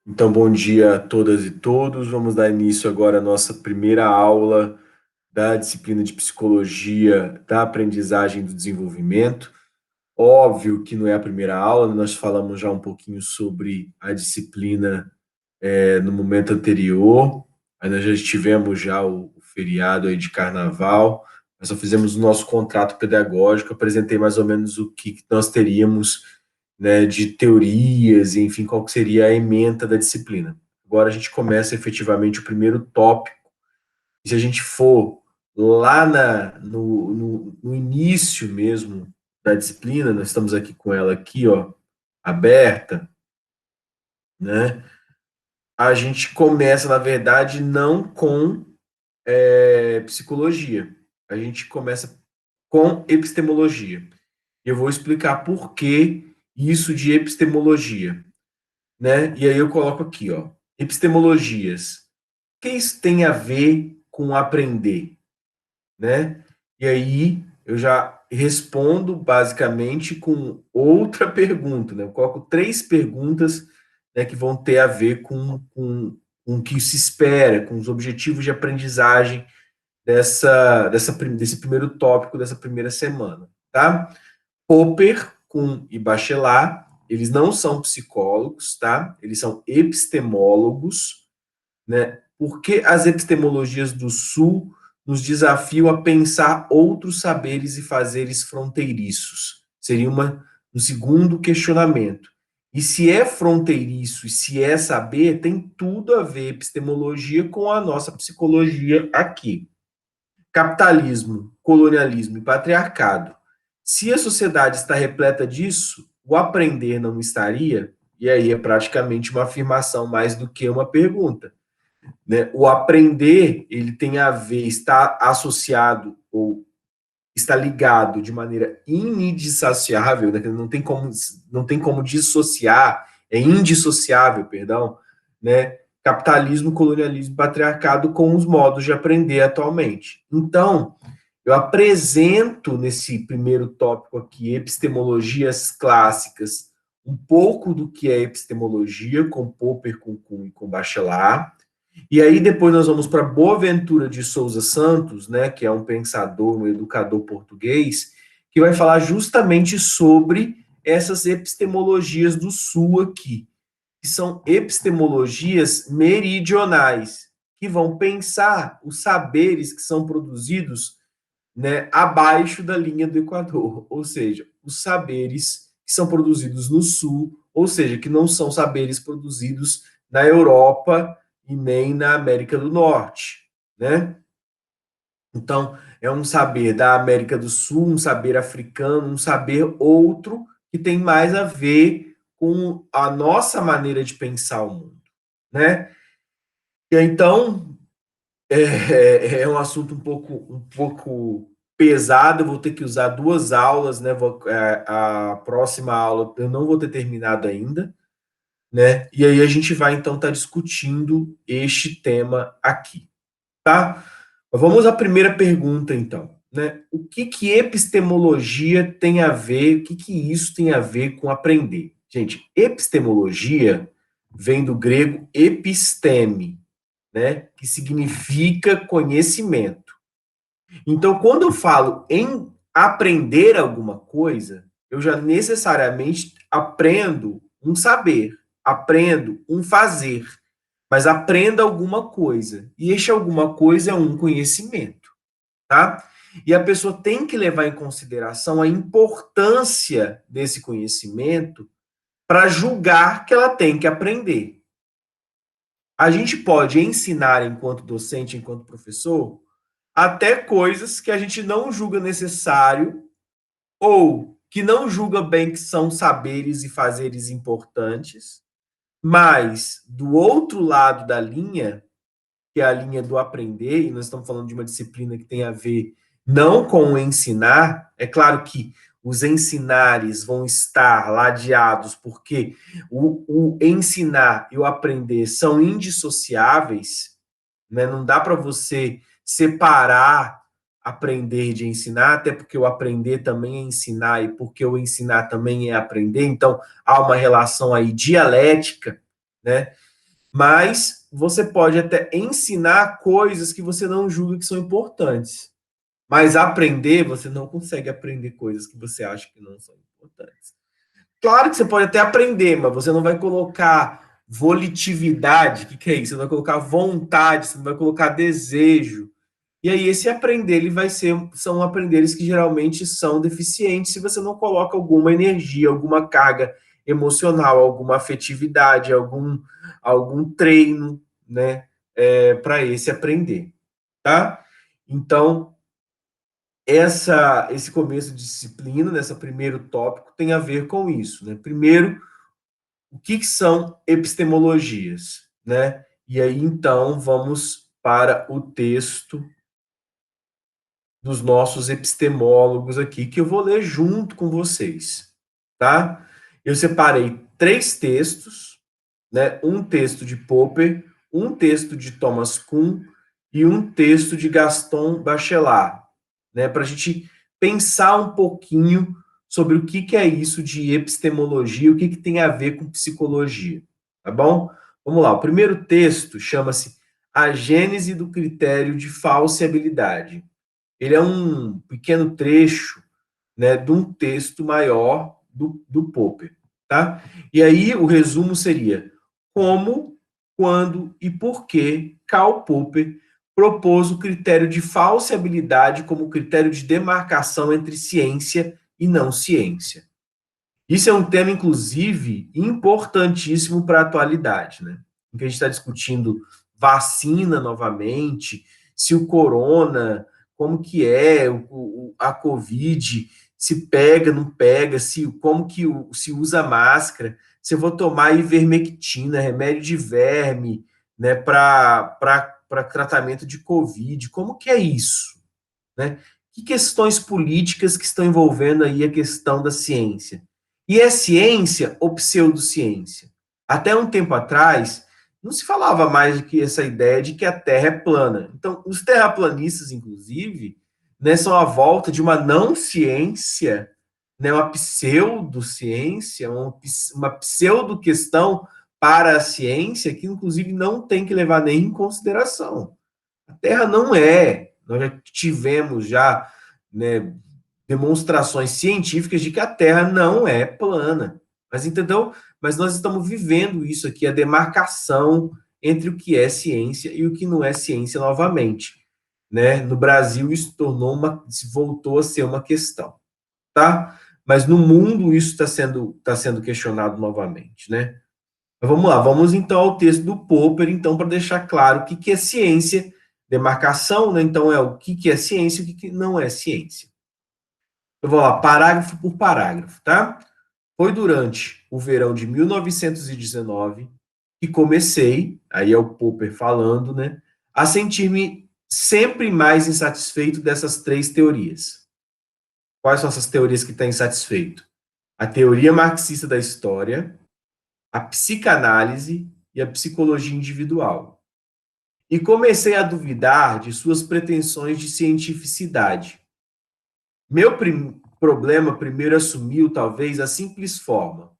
Então, bom dia a todas e todos. Vamos dar início agora à nossa primeira aula da disciplina de Psicologia da Aprendizagem e do Desenvolvimento. Óbvio que não é a primeira aula, nós falamos já um pouquinho sobre a disciplina no momento anterior. Aí nós já tivemos já o feriado aí de carnaval, nós só fizemos o nosso contrato pedagógico, apresentei mais ou menos o que nós teríamos, né, de teorias, e, enfim, qual que seria a ementa da disciplina. Agora a gente começa efetivamente o primeiro tópico, e se a gente for lá no início mesmo da disciplina, nós estamos aqui com ela aqui, ó, aberta, né? A gente começa, na verdade, não com psicologia. A gente começa com epistemologia. E eu vou explicar por que isso de epistemologia, né? E aí eu coloco aqui, ó, epistemologias. O que isso tem a ver com aprender, né? E aí eu já respondo basicamente com outra pergunta, né? Eu coloco três perguntas, né, que vão ter a ver com o que se espera, com os objetivos de aprendizagem desse primeiro tópico, dessa primeira semana, tá? Popper, Kuhn e Bachelard, eles não são psicólogos, tá? Eles são epistemólogos, né? Porque as epistemologias do Sul nos desafiam a pensar outros saberes e fazeres fronteiriços. Seria um segundo questionamento. E se é fronteiriço e se é saber, tem tudo a ver epistemologia com a nossa psicologia aqui. Capitalismo, colonialismo e patriarcado. Se a sociedade está repleta disso, o aprender não estaria? E aí é praticamente uma afirmação mais do que uma pergunta, né? O aprender, ele tem a ver, está associado ou está ligado de maneira indissociável, né? Não tem como dissociar, é indissociável, perdão, né? Capitalismo, colonialismo, patriarcado com os modos de aprender atualmente. Então, eu apresento nesse primeiro tópico aqui epistemologias clássicas, um pouco do que é epistemologia, com Popper, com Kuhn e com Bachelard. E aí depois nós vamos para Boaventura de Souza Santos, né, que é um pensador, um educador português, que vai falar justamente sobre essas epistemologias do Sul aqui, que são epistemologias meridionais, que vão pensar os saberes que são produzidos, né, abaixo da linha do Equador, ou seja, os saberes que são produzidos no Sul, ou seja, que não são saberes produzidos na Europa e nem na América do Norte, né? Então, é um saber da América do Sul, um saber africano, um saber outro que tem mais a ver com a nossa maneira de pensar o mundo, né? E então, é um assunto um pouco pesado, eu vou ter que usar duas aulas, né? A próxima aula eu não vou ter terminado ainda, né? E aí a gente vai então estar discutindo este tema aqui, tá? Vamos à primeira pergunta então, né? O que epistemologia tem a ver? O que isso tem a ver com aprender? Gente, epistemologia vem do grego episteme, né? Que significa conhecimento. Então, quando eu falo em aprender alguma coisa, eu já necessariamente aprendo um saber, aprendo um fazer, mas aprenda alguma coisa. E este alguma coisa é um conhecimento, tá? E a pessoa tem que levar em consideração a importância desse conhecimento para julgar que ela tem que aprender. A gente pode ensinar enquanto docente, enquanto professor, até coisas que a gente não julga necessário ou que não julga bem que são saberes e fazeres importantes, mas do outro lado da linha, que é a linha do aprender, e nós estamos falando de uma disciplina que tem a ver não com o ensinar, é claro que os ensinares vão estar ladeados, porque o ensinar e o aprender são indissociáveis, né? Não dá para você separar aprender de ensinar, até porque o aprender também é ensinar e porque o ensinar também é aprender, então há uma relação aí dialética, né? Mas você pode até ensinar coisas que você não julga que são importantes. Mas aprender, você não consegue aprender coisas que você acha que não são importantes. Claro que você pode até aprender, mas você não vai colocar volitividade, que é isso? Você não vai colocar vontade, você não vai colocar desejo. E aí esse aprender, ele vai ser, são aprenderes que geralmente são deficientes se você não coloca alguma energia, alguma carga emocional, alguma afetividade, algum treino, né, para esse aprender, tá? Então, esse começo de disciplina, nesse primeiro tópico, tem a ver com isso, né? Primeiro, o que são epistemologias, né? E aí, então, vamos para o texto dos nossos epistemólogos aqui, que eu vou ler junto com vocês, tá? Eu separei 3 textos, né? Um texto de Popper, um texto de Thomas Kuhn e um texto de Gaston Bachelard, né? Para a gente pensar um pouquinho sobre o que é isso de epistemologia, o que tem a ver com psicologia, tá bom? Vamos lá, o primeiro texto chama-se A Gênese do Critério de Falseabilidade. Ele é um pequeno trecho, né, de um texto maior do Popper, tá? E aí o resumo seria como, quando e por que Karl Popper propôs o critério de falseabilidade como critério de demarcação entre ciência e não ciência. Isso é um tema, inclusive, importantíssimo para a atualidade, né? Em que a gente está discutindo vacina novamente, se o corona, como que é a Covid, se pega, não pega, como que se usa máscara, se eu vou tomar ivermectina, remédio de verme, né, para tratamento de Covid, como que é isso, né? Que questões políticas que estão envolvendo aí a questão da ciência? E é ciência ou pseudociência? Até um tempo atrás, não se falava mais do que essa ideia de que a Terra é plana. Então, os terraplanistas, inclusive, né, são a volta de uma não ciência, né, uma pseudociência, uma pseudo-questão para a ciência que, inclusive, não tem que levar nem em consideração. A Terra não é. Nós já tivemos já, né, demonstrações científicas de que a Terra não é plana. Mas entendeu? Mas nós estamos vivendo isso aqui, a demarcação entre o que é ciência e o que não é ciência novamente, né? No Brasil isso voltou a ser uma questão, tá? Mas no mundo isso está sendo questionado novamente, né? Mas vamos lá, vamos então ao texto do Popper, então, para deixar claro o que é ciência, demarcação, né? Então é o que é ciência e o que não é ciência. Eu vou lá, parágrafo por parágrafo, tá? Foi durante o verão de 1919 que comecei, aí é o Popper falando, né, a sentir-me sempre mais insatisfeito dessas 3 teorias. Quais são essas teorias que está insatisfeito? A teoria marxista da história, a psicanálise e a psicologia individual. E comecei a duvidar de suas pretensões de cientificidade. Meu problema primeiro assumiu, talvez, a simples forma: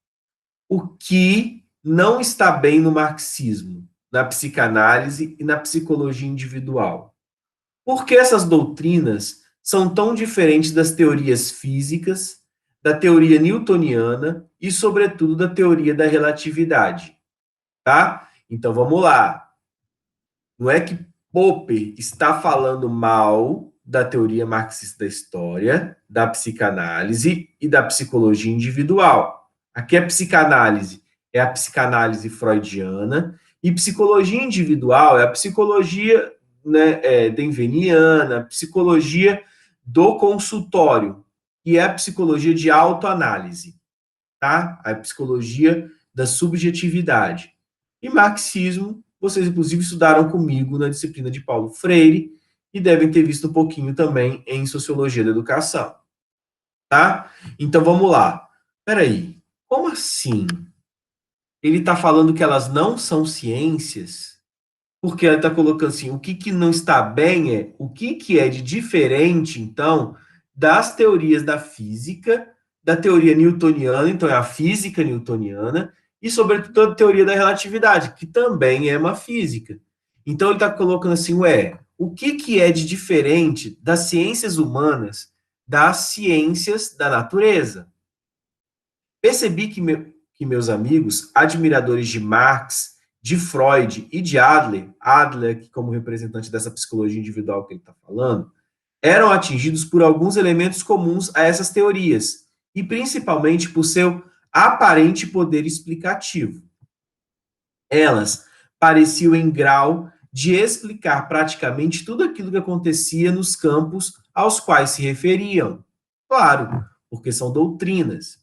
o que não está bem no marxismo, na psicanálise e na psicologia individual. Por que essas doutrinas são tão diferentes das teorias físicas, da teoria newtoniana e, sobretudo, da teoria da relatividade? Tá? Então vamos lá. Não é que Popper está falando mal da teoria marxista da história, da psicanálise e da psicologia individual. Aqui a psicanálise é a psicanálise freudiana e psicologia individual é a psicologia, né, denveniana, a psicologia do consultório, e é a psicologia de autoanálise, tá? A psicologia da subjetividade. E marxismo, vocês inclusive estudaram comigo na disciplina de Paulo Freire e devem ter visto um pouquinho também em sociologia da educação, tá? Então vamos lá. Peraí, como assim? Ele está falando que elas não são ciências? Porque ela está colocando assim, o que não está bem é o que é de diferente, então, das teorias da física, da teoria newtoniana, então é a física newtoniana, e, sobretudo, a teoria da relatividade, que também é uma física. Então, ele está colocando assim, o que é de diferente das ciências humanas das ciências da natureza? Percebi que meus amigos, admiradores de Marx, de Freud e de Adler, como representante dessa psicologia individual que ele está falando, eram atingidos por alguns elementos comuns a essas teorias, e principalmente por seu aparente poder explicativo. Elas pareciam em grau de explicar praticamente tudo aquilo que acontecia nos campos aos quais se referiam. Claro, porque são doutrinas.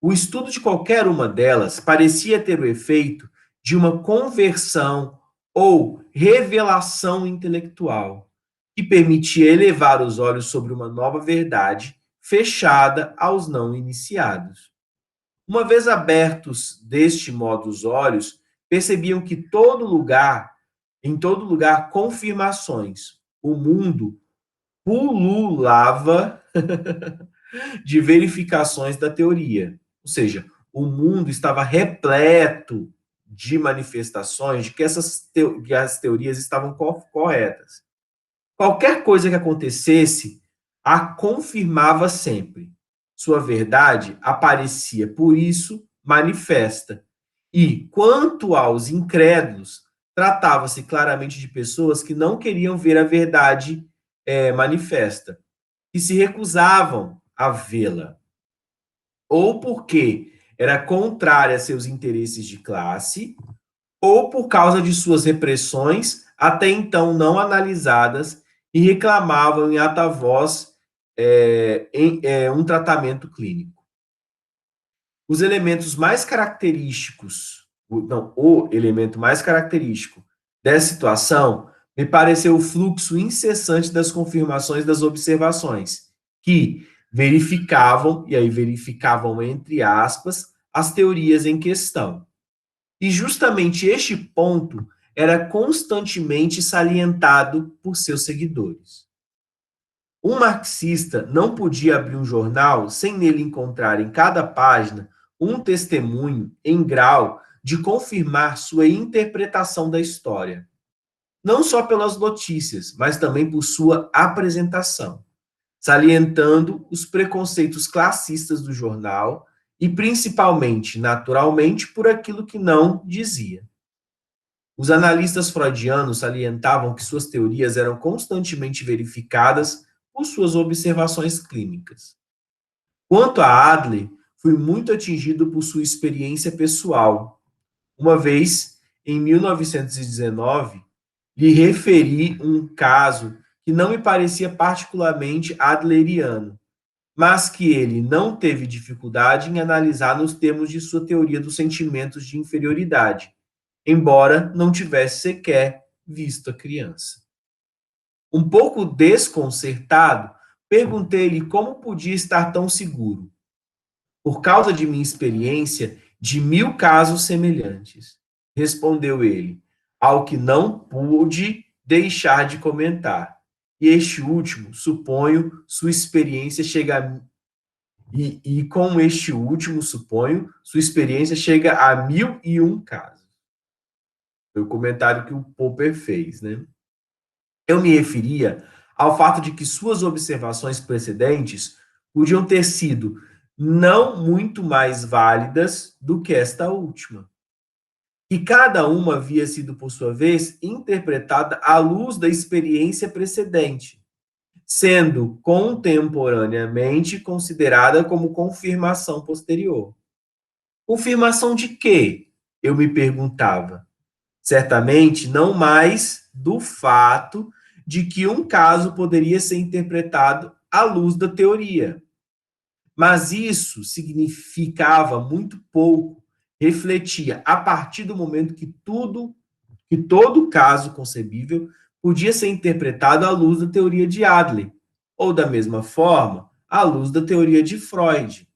O estudo de qualquer uma delas parecia ter o efeito de uma conversão ou revelação intelectual, que permitia elevar os olhos sobre uma nova verdade fechada aos não iniciados. Uma vez abertos deste modo os olhos, percebiam que em todo lugar, confirmações. O mundo pululava de verificações da teoria. Ou seja, o mundo estava repleto de manifestações de que as teorias estavam corretas. Qualquer coisa que acontecesse, a confirmava sempre. Sua verdade aparecia, por isso, manifesta. E, quanto aos incrédulos, tratava-se claramente de pessoas que não queriam ver a verdade manifesta, que se recusavam a vê-la, ou porque era contrária a seus interesses de classe, ou por causa de suas repressões, até então não analisadas, e reclamavam em alta voz um tratamento clínico. Os elementos mais característicos, o elemento mais característico dessa situação me pareceu o fluxo incessante das confirmações das observações, que verificavam, e aí verificavam entre aspas, as teorias em questão. E justamente este ponto era constantemente salientado por seus seguidores. Um marxista não podia abrir um jornal sem nele encontrar em cada página um testemunho em grau de confirmar sua interpretação da história, não só pelas notícias, mas também por sua apresentação, salientando os preconceitos classistas do jornal e, principalmente, naturalmente, por aquilo que não dizia. Os analistas freudianos salientavam que suas teorias eram constantemente verificadas por suas observações clínicas. Quanto a Adler, fui muito atingido por sua experiência pessoal. Uma vez, em 1919, lhe referi um caso que não me parecia particularmente adleriano, mas que ele não teve dificuldade em analisar nos termos de sua teoria dos sentimentos de inferioridade, embora não tivesse sequer visto a criança. Um pouco desconcertado, perguntei-lhe como podia estar tão seguro. Por causa de minha experiência de 1000 casos semelhantes, respondeu ele, ao que não pude deixar de comentar. E este último, suponho, sua experiência chega a e com este último, suponho, sua experiência chega a 1001 casos. Foi o comentário que o Popper fez, né? Eu me referia ao fato de que suas observações precedentes podiam ter sido não muito mais válidas do que esta última. E cada uma havia sido, por sua vez, interpretada à luz da experiência precedente, sendo contemporaneamente considerada como confirmação posterior. Confirmação de quê? Eu me perguntava. Certamente não mais do fato de que um caso poderia ser interpretado à luz da teoria. Mas isso significava muito pouco, refletia a partir do momento que todo caso concebível podia ser interpretado à luz da teoria de Adler, ou da mesma forma, à luz da teoria de Freud.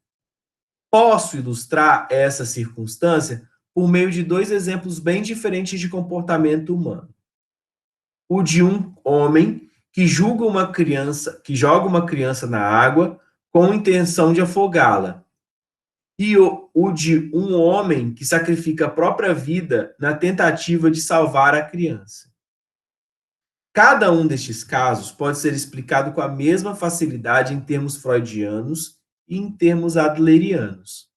Posso ilustrar essa circunstância por meio de 2 exemplos bem diferentes de comportamento humano. O de um homem que joga uma criança na água com intenção de afogá-la. o de um homem que sacrifica a própria vida na tentativa de salvar a criança. Cada um destes casos pode ser explicado com a mesma facilidade em termos freudianos e em termos adlerianos.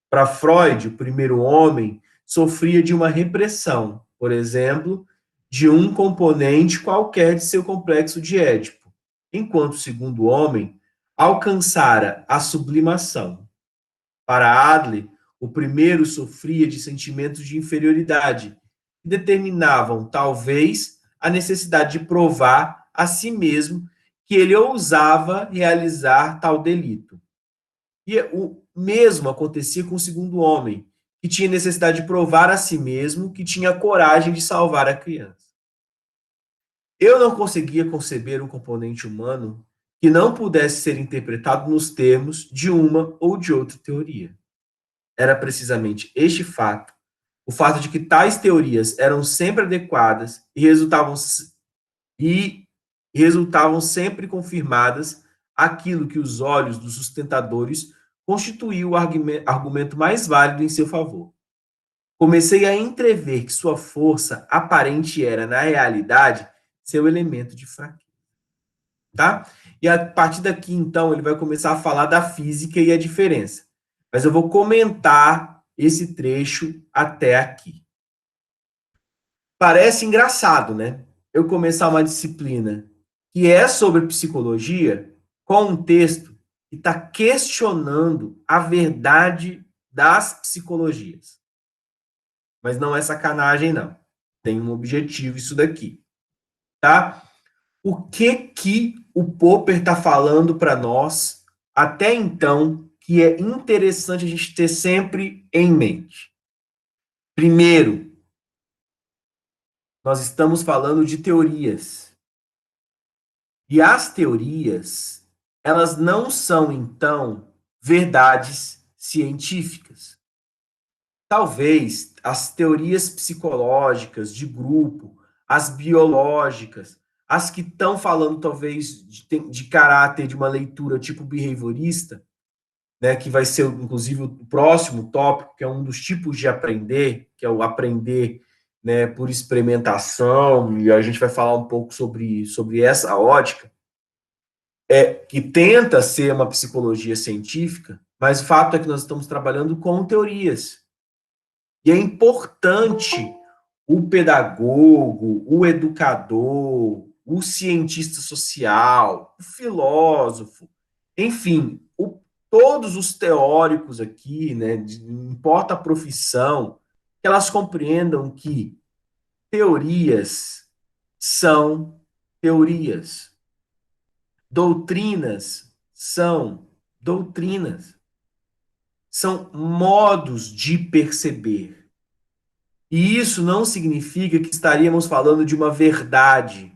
Para Freud, o primeiro homem sofria de uma repressão, por exemplo, de um componente qualquer de seu complexo de Édipo, enquanto o segundo homem alcançara a sublimação. Para Adler, o primeiro sofria de sentimentos de inferioridade, que determinavam, talvez, a necessidade de provar a si mesmo que ele ousava realizar tal delito. E o mesmo acontecia com o segundo homem, que tinha necessidade de provar a si mesmo que tinha coragem de salvar a criança. Eu não conseguia conceber um componente humano que não pudesse ser interpretado nos termos de uma ou de outra teoria. Era precisamente este fato, o fato de que tais teorias eram sempre adequadas e resultavam sempre confirmadas aquilo que os olhos dos sustentadores constituiu o argumento mais válido em seu favor. Comecei a entrever que sua força aparente era, na realidade, seu elemento de fraqueza. Tá? E a partir daqui, então, ele vai começar a falar da física e a diferença. Mas eu vou comentar esse trecho até aqui. Parece engraçado, né? Eu começar uma disciplina que é sobre psicologia com um texto que está questionando a verdade das psicologias. Mas não é sacanagem, não. Tem um objetivo isso daqui. Tá? O que o Popper está falando para nós até então que é interessante a gente ter sempre em mente? Primeiro, nós estamos falando de teorias. E as teorias, elas não são, então, verdades científicas. Talvez as teorias psicológicas de grupo, as biológicas, as que estão falando, talvez, de caráter de uma leitura tipo behaviorista, né, que vai ser, inclusive, o próximo tópico, que é um dos tipos de aprender, que é o aprender, né, por experimentação, e a gente vai falar um pouco sobre essa ótica, que tenta ser uma psicologia científica, mas o fato é que nós estamos trabalhando com teorias. E é importante o pedagogo, o educador, o cientista social, o filósofo, enfim, todos os teóricos aqui, né, não importa a profissão, que elas compreendam que teorias são teorias. Doutrinas são doutrinas. São modos de perceber. E isso não significa que estaríamos falando de uma verdade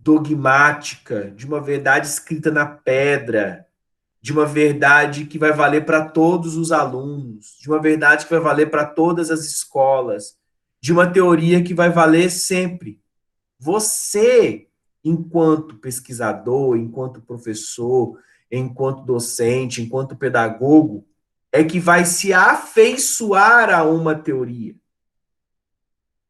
dogmática, de uma verdade escrita na pedra, de uma verdade que vai valer para todos os alunos, de uma verdade que vai valer para todas as escolas, de uma teoria que vai valer sempre. Você, enquanto pesquisador, enquanto professor, enquanto docente, enquanto pedagogo, é que vai se afeiçoar a uma teoria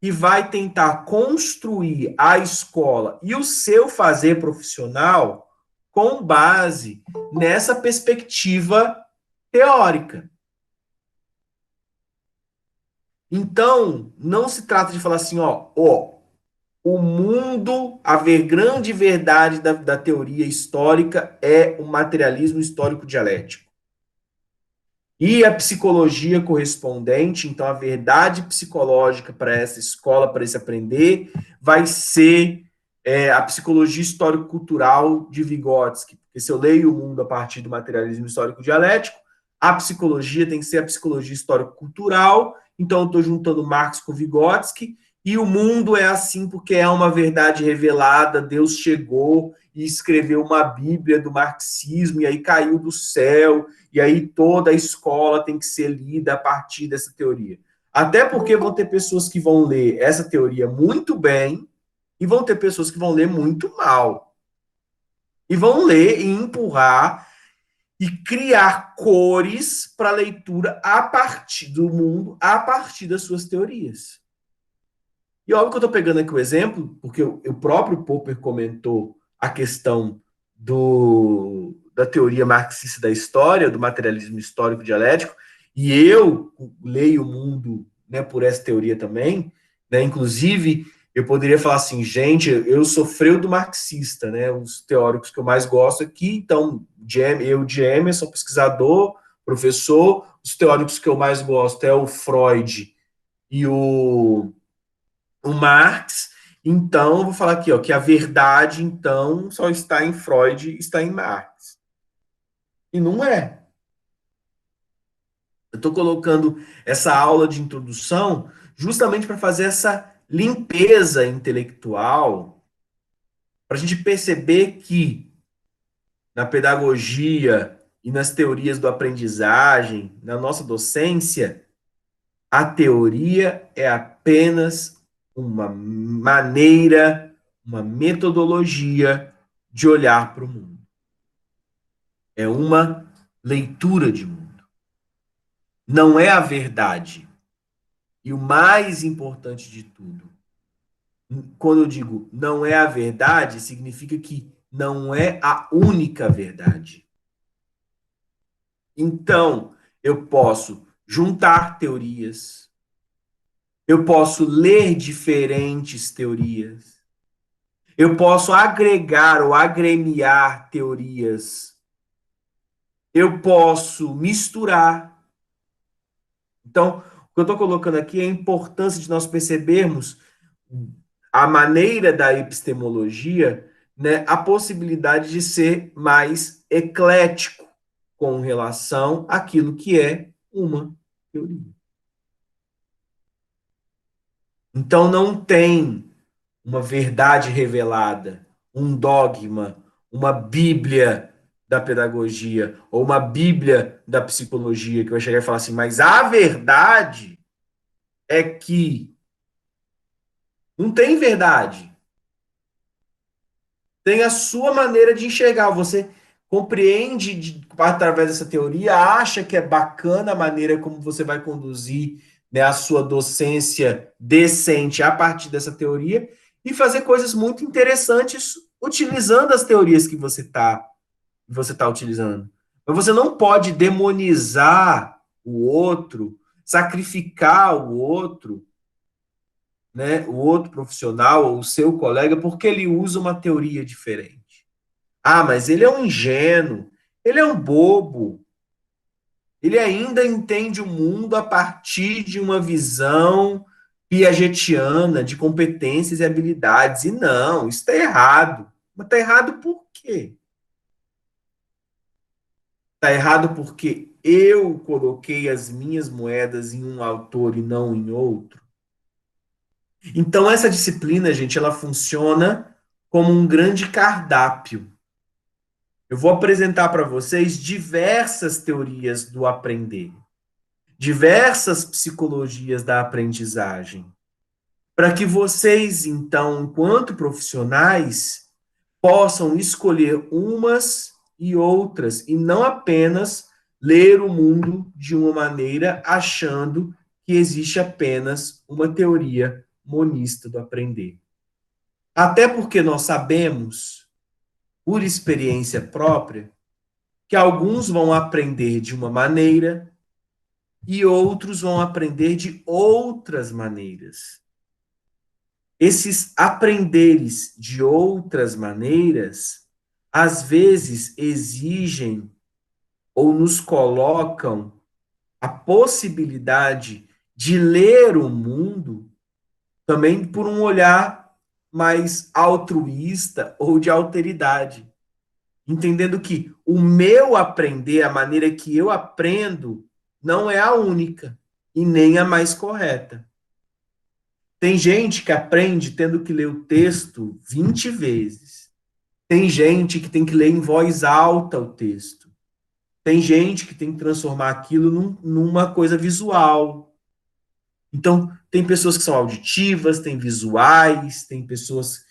e vai tentar construir a escola e o seu fazer profissional com base nessa perspectiva teórica. Então, não se trata de falar assim, o mundo, a grande verdade da teoria histórica é o materialismo histórico dialético. E a psicologia correspondente, então a verdade psicológica para essa escola, para esse aprender, vai ser a psicologia histórico-cultural de Vygotsky. Porque se eu leio o mundo a partir do materialismo histórico dialético, a psicologia tem que ser a psicologia histórico-cultural, então eu estou juntando Marx com Vygotsky, e o mundo é assim porque é uma verdade revelada, Deus chegou e escreveu uma Bíblia do marxismo, e aí caiu do céu, e aí toda a escola tem que ser lida a partir dessa teoria. Até porque vão ter pessoas que vão ler essa teoria muito bem, e vão ter pessoas que vão ler muito mal. E vão ler e empurrar, e criar cores para leitura a partir do mundo, a partir das suas teorias. E óbvio que eu estou pegando aqui o exemplo, porque o próprio Popper comentou a questão da teoria marxista da história, do materialismo histórico dialético, e eu leio o mundo, né, por essa teoria também, né, inclusive eu poderia falar assim, gente, eu sou freudo marxista, né, os teóricos que eu mais gosto aqui, então, eu de Emerson, pesquisador, professor, os teóricos que eu mais gosto é o Freud e o Marx. Então, eu vou falar aqui, ó, que a verdade, então, só está em Freud e está em Marx. E não é. Eu estou colocando essa aula de introdução justamente para fazer essa limpeza intelectual, para a gente perceber que na pedagogia e nas teorias do aprendizagem, na nossa docência, a teoria é apenas uma maneira, uma metodologia de olhar para o mundo. É uma leitura de mundo. Não é a verdade. E o mais importante de tudo, quando eu digo não é a verdade, significa que não é a única verdade. Então, eu posso juntar teorias, eu posso ler diferentes teorias, eu posso agregar ou agremiar teorias, eu posso misturar. Então, o que eu estou colocando aqui é a importância de nós percebermos a maneira da epistemologia, né, a possibilidade de ser mais eclético com relação àquilo que é uma teoria. Então, não tem uma verdade revelada, um dogma, uma bíblia da pedagogia ou uma bíblia da psicologia que vai chegar e falar assim, mas a verdade é que não tem verdade. Tem a sua maneira de enxergar. Você compreende através dessa teoria, acha que é bacana a maneira como você vai conduzir, né, a sua docência decente a partir dessa teoria e fazer coisas muito interessantes utilizando as teorias que você tá utilizando. Mas você não pode demonizar o outro, sacrificar o outro, né, o outro profissional ou o seu colega porque ele usa uma teoria diferente. Ah, mas ele é um ingênuo, ele é um bobo. Ele ainda entende o mundo a partir de uma visão piagetiana de competências e habilidades. E não, isso está errado. Mas está errado por quê? Está errado porque eu coloquei as minhas moedas em um autor e não em outro. Então, essa disciplina, gente, ela funciona como um grande cardápio. Eu vou apresentar para vocês diversas teorias do aprender, diversas psicologias da aprendizagem, para que vocês, então, enquanto profissionais, possam escolher umas e outras, e não apenas ler o mundo de uma maneira achando que existe apenas uma teoria monista do aprender. Até porque nós sabemos, por experiência própria, que alguns vão aprender de uma maneira e outros vão aprender de outras maneiras. Esses aprenderes de outras maneiras, às vezes exigem ou nos colocam a possibilidade de ler o mundo também por um olhar mais altruísta ou de alteridade, entendendo que o meu aprender, a maneira que eu aprendo, não é a única e nem a mais correta. Tem gente que aprende tendo que ler o texto 20 vezes. Tem gente que tem que ler em voz alta o texto. Tem gente que tem que transformar aquilo numa coisa visual. Então, tem pessoas que são auditivas, tem visuais, tem pessoas.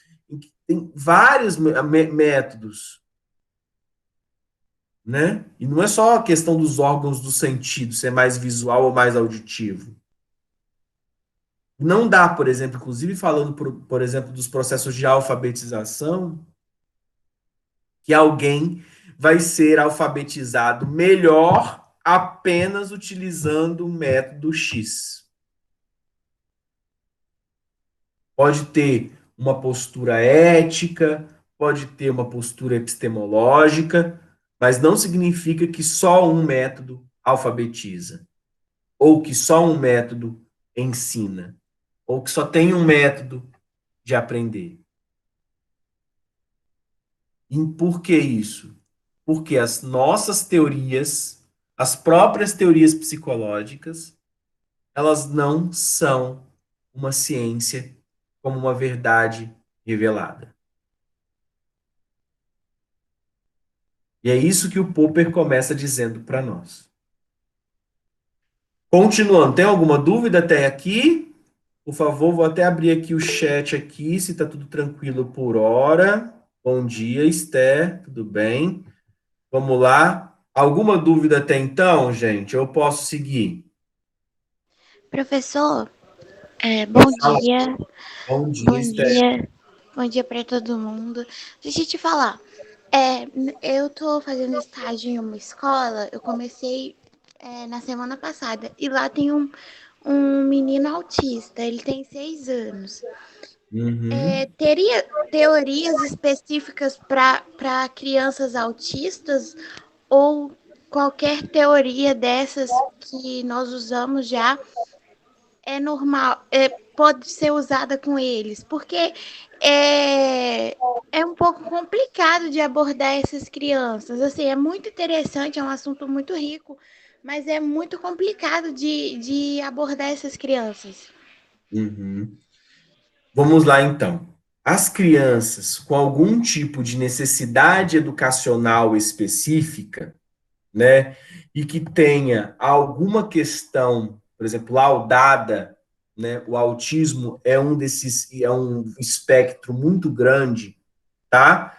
Tem vários métodos. né? E não é só a questão dos órgãos do sentido, se é mais visual ou mais auditivo. Não dá, por exemplo, inclusive falando, por exemplo, dos processos de alfabetização, que alguém vai ser alfabetizado melhor apenas utilizando o método X. Pode ter uma postura ética, pode ter uma postura epistemológica, mas não significa que só um método alfabetiza, ou que só um método ensina, ou que só tem um método de aprender. E por que isso? Porque as nossas teorias, as próprias teorias psicológicas, elas não são uma ciência como uma verdade revelada. E é isso que o Popper começa dizendo para nós. Continuando, tem alguma dúvida até aqui? Por favor, vou até abrir aqui o chat aqui, se está tudo tranquilo por hora. Bom dia, Esther, tudo bem? Vamos lá. Alguma dúvida até então, gente? Eu posso seguir. Professor, bom Pode falar. dia, Bom dia, bom Esther. dia, bom dia para todo mundo. Deixa eu te falar, eu tô fazendo estágio em uma escola, eu comecei na semana passada, e lá tem um menino autista, ele tem 6 anos. Uhum, Teria teorias específicas para crianças autistas ou qualquer teoria dessas que nós usamos já é normal, pode ser usada com eles, porque é um pouco complicado de abordar essas crianças. Assim, é muito interessante, é um assunto muito rico, mas é muito complicado de abordar essas crianças. uhum. Vamos lá, então. As crianças com algum tipo de necessidade educacional específica, né, e que tenha alguma questão, por exemplo, laudada, né, o autismo é um desses, é um espectro muito grande, tá?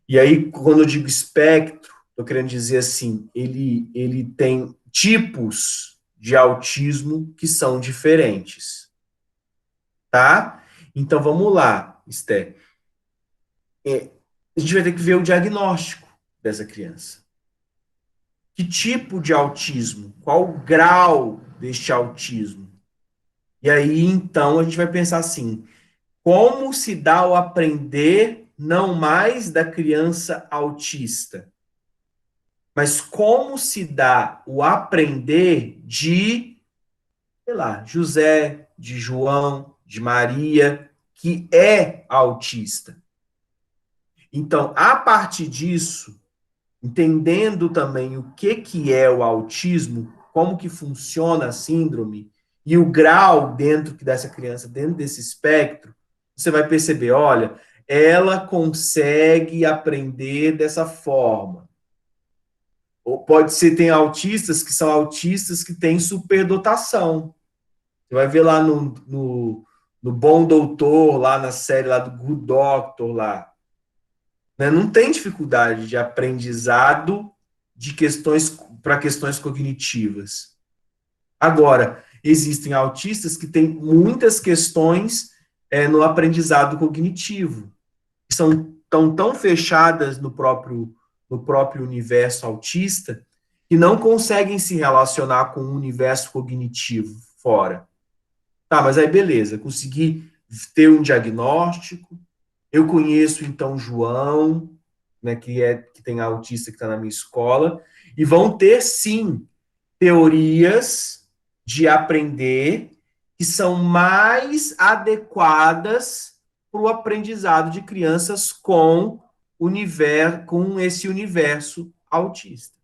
E aí, quando eu digo espectro, estou querendo dizer assim, ele tem tipos de autismo que são diferentes, tá? Então vamos lá, Esther. A gente vai ter que ver o diagnóstico dessa criança. Que tipo de autismo? Qual o grau deste autismo? E aí, então, a gente vai pensar assim: como se dá o aprender não mais da criança autista, mas como se dá o aprender de, sei lá, José, de João, de Maria, que é autista. Então, a partir disso, entendendo também o que é o autismo, como que funciona a síndrome e o grau dentro dessa criança, dentro desse espectro, você vai perceber, olha, ela consegue aprender dessa forma. Ou pode ser, tem autistas que são autistas que têm superdotação. Você vai ver lá no Bom Doutor, lá na série lá do Good Doctor, lá, né? Não tem dificuldade de aprendizado de questões para questões cognitivas. Agora, existem autistas que têm muitas questões no aprendizado cognitivo, que são tão fechadas no próprio universo autista que não conseguem se relacionar com o universo cognitivo fora. Tá, mas aí beleza, consegui ter um diagnóstico, eu conheço então João, né, que tem autista que está na minha escola, e vão ter sim teorias de aprender que são mais adequadas para o aprendizado de crianças com esse universo autista,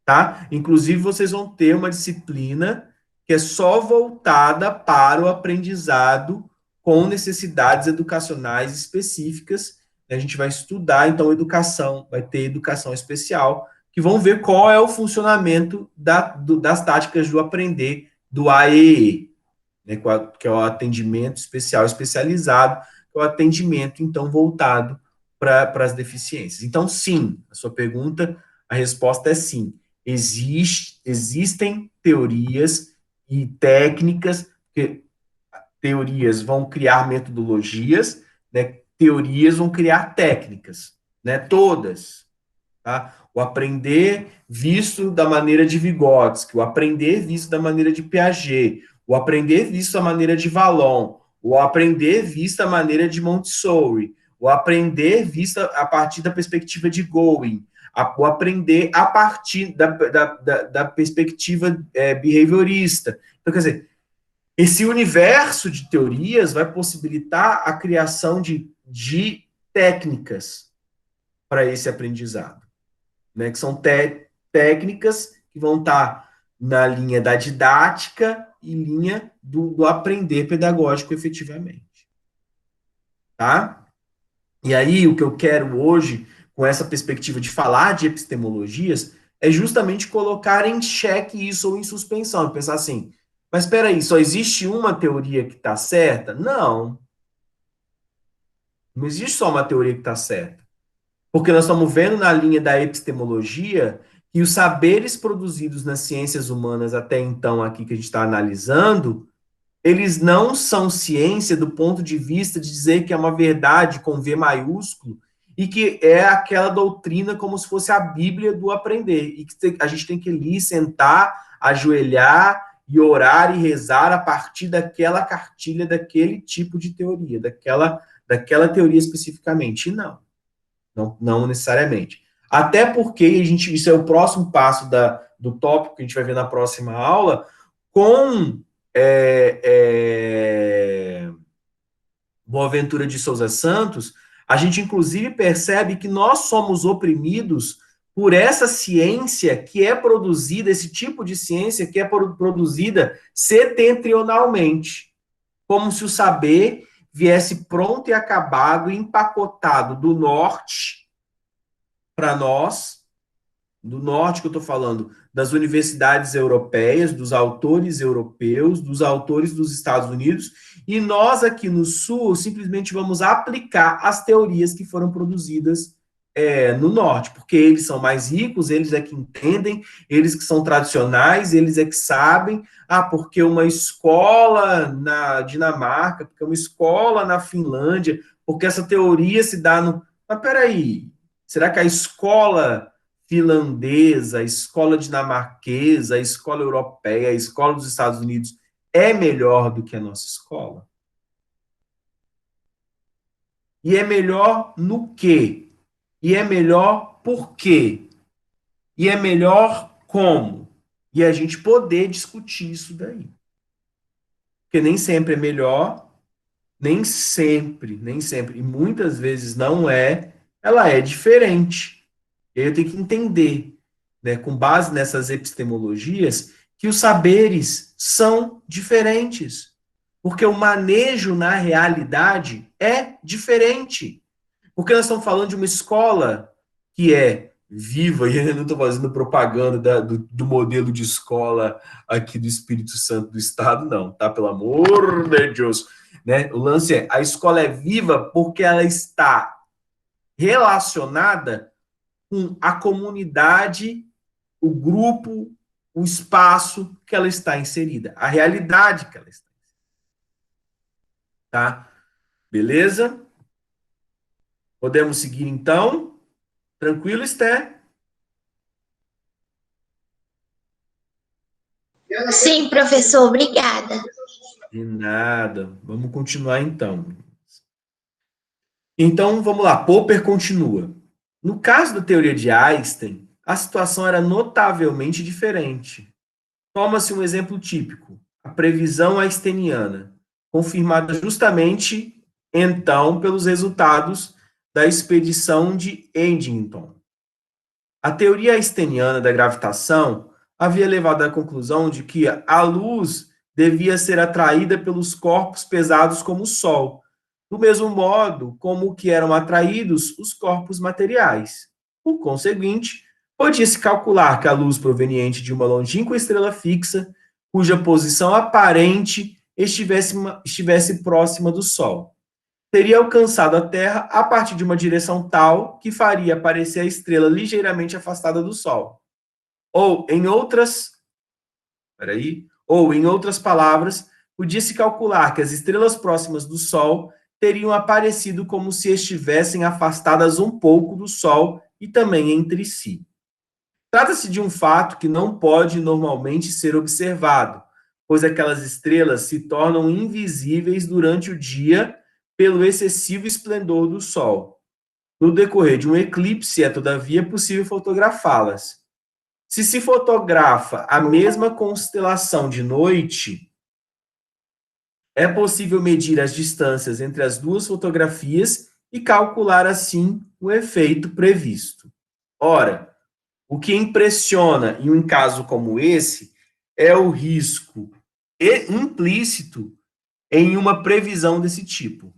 tá? Inclusive vocês vão ter uma disciplina que é só voltada para o aprendizado com necessidades educacionais específicas. A gente vai estudar, então, educação, vai ter educação especial, que vão ver qual é o funcionamento das táticas do aprender do AEE, né, que é o atendimento especial especializado, que é o atendimento, então, voltado para as deficiências. Então, sim, a sua pergunta, A resposta é sim. Existem teorias e técnicas, que teorias vão criar metodologias, né? Teorias vão criar técnicas, né? Todas. Tá? O aprender visto da maneira de Vygotsky, o aprender visto da maneira de Piaget, o aprender visto da maneira de Vallon, o aprender visto da maneira de Montessori, o aprender visto a partir da perspectiva de Gowing, o aprender a partir da perspectiva behaviorista. Então, quer dizer, esse universo de teorias vai possibilitar a criação de técnicas para esse aprendizado, né, que são técnicas que vão estar na linha da didática e linha do aprender pedagógico efetivamente. Tá? E aí, o que eu quero hoje, com essa perspectiva de falar de epistemologias, é justamente colocar em xeque isso ou em suspensão, e pensar assim, mas espera aí, só existe uma teoria que está certa? Não. Não existe só uma teoria que está certa. Porque nós estamos vendo na linha da epistemologia que os saberes produzidos nas ciências humanas até então, aqui que a gente está analisando, eles não são ciência do ponto de vista de dizer que é uma verdade com V maiúsculo e que é aquela doutrina como se fosse a Bíblia do aprender. E que a gente tem que ir, sentar, ajoelhar e orar e rezar a partir daquela cartilha, daquele tipo de teoria, daquela teoria especificamente. E não. Não necessariamente. Até porque isso é o próximo passo do tópico que a gente vai ver na próxima aula, com Boaventura de Souza Santos, a gente inclusive percebe que nós somos oprimidos por essa ciência que é produzida, esse tipo de ciência que é produzida setentrionalmente, como se o saber viesse pronto e acabado, empacotado do norte para nós, do norte que eu estou falando, das universidades europeias, dos autores europeus, dos autores dos Estados Unidos, e nós aqui no sul simplesmente vamos aplicar as teorias que foram produzidas no norte, porque eles são mais ricos, eles é que entendem, eles que são tradicionais, eles é que sabem, porque uma escola na Dinamarca, porque uma escola na Finlândia, porque essa teoria se dá no... Mas peraí, será que a escola finlandesa, a escola dinamarquesa, a escola europeia, a escola dos Estados Unidos é melhor do que a nossa escola? E é melhor no quê? E é melhor por quê? E é melhor como? E a gente poder discutir isso daí. Porque nem sempre é melhor, nem sempre, e muitas vezes não é, ela é diferente. Eu tenho que entender, né, com base nessas epistemologias, que os saberes são diferentes. Porque o manejo na realidade é diferente. Porque nós estamos falando de uma escola que é viva, e eu não estou fazendo propaganda do modelo de escola aqui do Espírito Santo do Estado, não, tá? Pelo amor de Deus. Né? O lance é, a escola é viva porque ela está relacionada com a comunidade, o grupo, o espaço que ela está inserida, a realidade que ela está inserida. Tá? Beleza? Podemos seguir, então? Tranquilo, Esté? Sim, professor, obrigada. De nada. Vamos continuar, então. Então, vamos lá. Popper continua. No caso da teoria de Einstein, a situação era notavelmente diferente. Toma-se um exemplo típico, a previsão einsteiniana, confirmada justamente, então, pelos resultados da expedição de Eddington. A teoria einsteiniana da gravitação havia levado à conclusão de que a luz devia ser atraída pelos corpos pesados como o Sol, do mesmo modo como que eram atraídos os corpos materiais. Por conseguinte, podia-se calcular que a luz proveniente de uma longínqua estrela fixa, cuja posição aparente estivesse próxima do Sol, teria alcançado a Terra a partir de uma direção tal que faria aparecer a estrela ligeiramente afastada do Sol. Ou, em outras palavras, podia-se calcular que as estrelas próximas do Sol teriam aparecido como se estivessem afastadas um pouco do Sol e também entre si. Trata-se de um fato que não pode normalmente ser observado, pois aquelas estrelas se tornam invisíveis durante o dia pelo excessivo esplendor do Sol. No decorrer de um eclipse, é todavia possível fotografá-las. Se se fotografa a mesma constelação de noite, é possível medir as distâncias entre as duas fotografias e calcular, assim, o efeito previsto. Ora, o que impressiona em um caso como esse é o risco implícito em uma previsão desse tipo.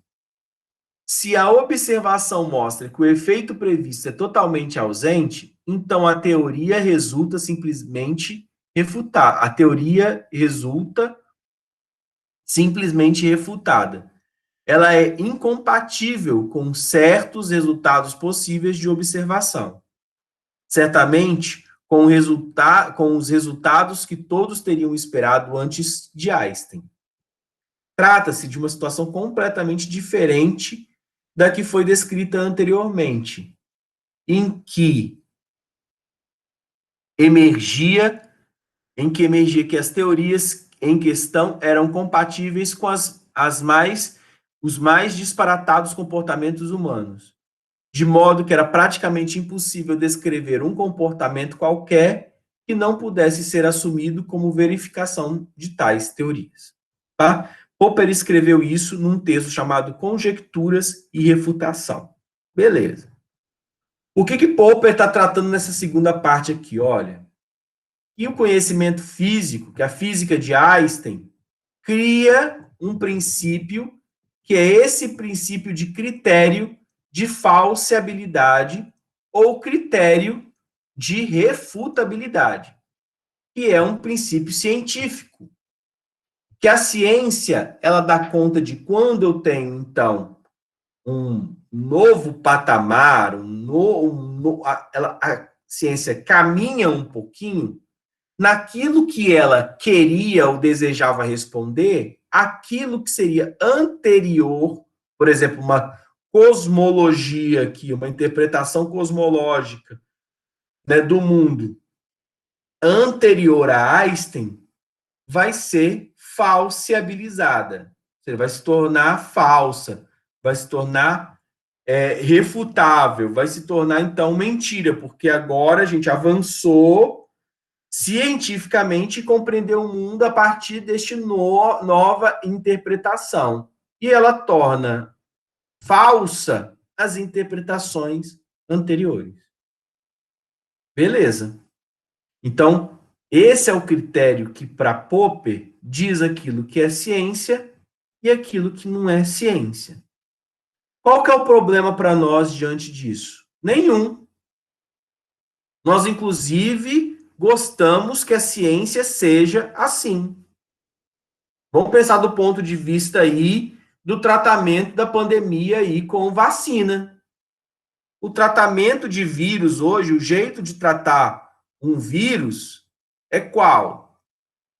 Se a observação mostra que o efeito previsto é totalmente ausente, então a teoria resulta simplesmente refutada. A teoria resulta simplesmente refutada. Ela é incompatível com certos resultados possíveis de observação. Certamente, com os resultados que todos teriam esperado antes de Einstein. Trata-se de uma situação completamente diferente da que foi descrita anteriormente, em que emergia que as teorias em questão eram compatíveis com os mais disparatados comportamentos humanos, de modo que era praticamente impossível descrever um comportamento qualquer que não pudesse ser assumido como verificação de tais teorias. Tá? Popper escreveu isso num texto chamado Conjecturas e Refutação. Beleza. O que Popper está tratando nessa segunda parte aqui? Olha, e o conhecimento físico, que a física de Einstein, cria um princípio que é esse princípio de critério de falseabilidade ou critério de refutabilidade, que é um princípio científico. Que a ciência, ela dá conta de quando eu tenho, então, um novo patamar, a ciência caminha um pouquinho naquilo que ela queria ou desejava responder, aquilo que seria anterior, por exemplo, uma cosmologia aqui, uma interpretação cosmológica, né, do mundo anterior a Einstein, vai ser falseabilizada. Você vai se tornar falsa, vai se tornar refutável, vai se tornar, então, mentira, porque agora a gente avançou cientificamente e compreendeu o mundo a partir desta nova interpretação. E ela torna falsa as interpretações anteriores. Beleza. Então, esse é o critério que, para Popper, diz aquilo que é ciência e aquilo que não é ciência. Qual que é o problema para nós diante disso? Nenhum. Nós, inclusive, gostamos que a ciência seja assim. Vamos pensar do ponto de vista aí do tratamento da pandemia aí com vacina. O tratamento de vírus hoje, o jeito de tratar um vírus é qual?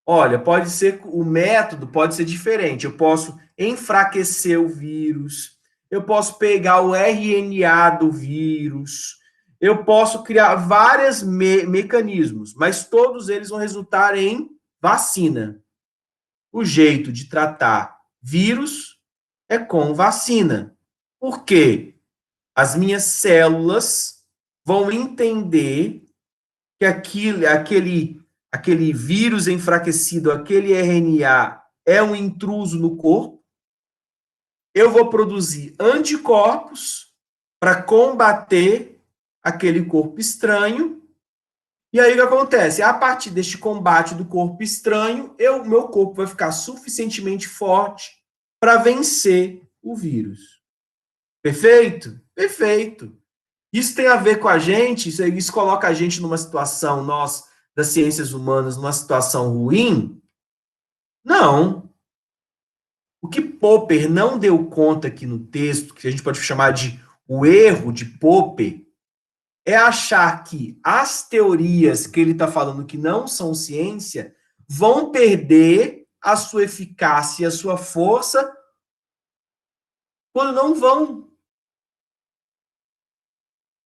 Olha, pode ser, o método pode ser diferente. Eu posso enfraquecer o vírus, eu posso pegar o RNA do vírus, eu posso criar vários mecanismos, mas todos eles vão resultar em vacina. O jeito de tratar vírus é com vacina. Por quê? As minhas células vão entender que aquele vírus enfraquecido, aquele RNA é um intruso no corpo. Eu vou produzir anticorpos para combater aquele corpo estranho. E aí o que acontece? A partir deste combate do corpo estranho, meu corpo vai ficar suficientemente forte para vencer o vírus. Perfeito? Perfeito. Isso tem a ver com a gente, isso coloca a gente numa situação, nós, das ciências humanas, numa situação ruim? Não. O que Popper não deu conta aqui no texto, que a gente pode chamar de o erro de Popper, é achar que as teorias que ele está falando que não são ciência vão perder a sua eficácia e a sua força quando não vão.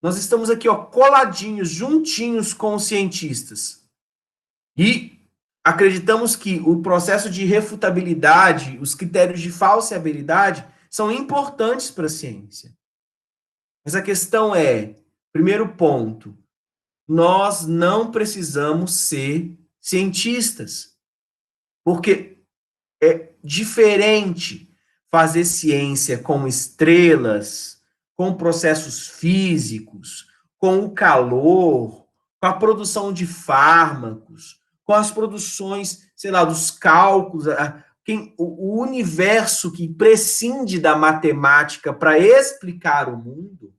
Nós estamos aqui, ó, coladinhos, juntinhos com os cientistas. E acreditamos que o processo de refutabilidade, os critérios de falseabilidade, são importantes para a ciência. Mas a questão é, primeiro ponto, nós não precisamos ser cientistas, porque é diferente fazer ciência com estrelas, com processos físicos, com o calor, com a produção de fármacos, com as produções, sei lá, dos cálculos, o universo que prescinde da matemática para explicar o mundo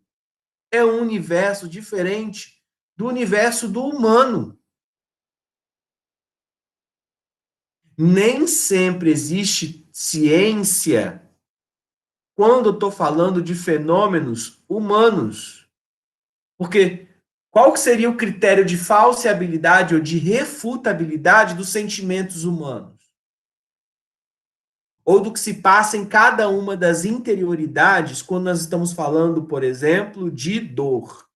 é um universo diferente do universo do humano. Nem sempre existe ciência quando eu estou falando de fenômenos humanos. Porque qual que seria o critério de falseabilidade ou de refutabilidade dos sentimentos humanos? Ou do que se passa em cada uma das interioridades quando nós estamos falando, por exemplo, de dor.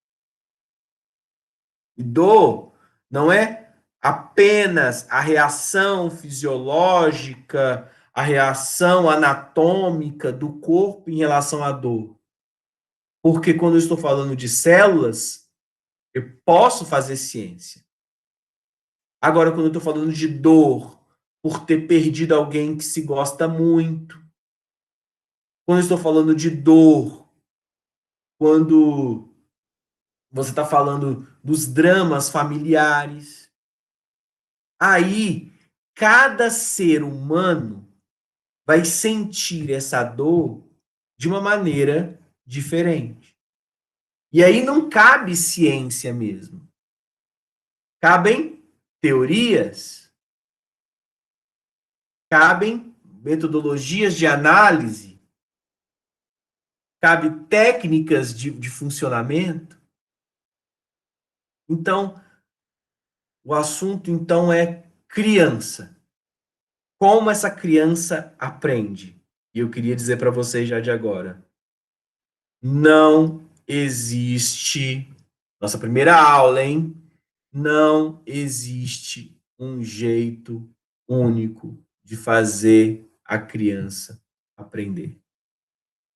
E dor não é apenas a reação fisiológica, a reação anatômica do corpo em relação à dor. Porque quando eu estou falando de células, eu posso fazer ciência. Agora, quando eu estou falando de dor por ter perdido alguém que se gosta muito, quando eu estou falando de dor, quando você está falando dos dramas familiares, aí cada ser humano vai sentir essa dor de uma maneira diferente. E aí não cabe ciência mesmo. Cabem teorias, cabem metodologias de análise, cabe técnicas de funcionamento. Então, o assunto então é criança. Como essa criança aprende? E eu queria dizer para vocês já de agora, não existe, nossa primeira aula, hein? Não existe um jeito único de fazer a criança aprender.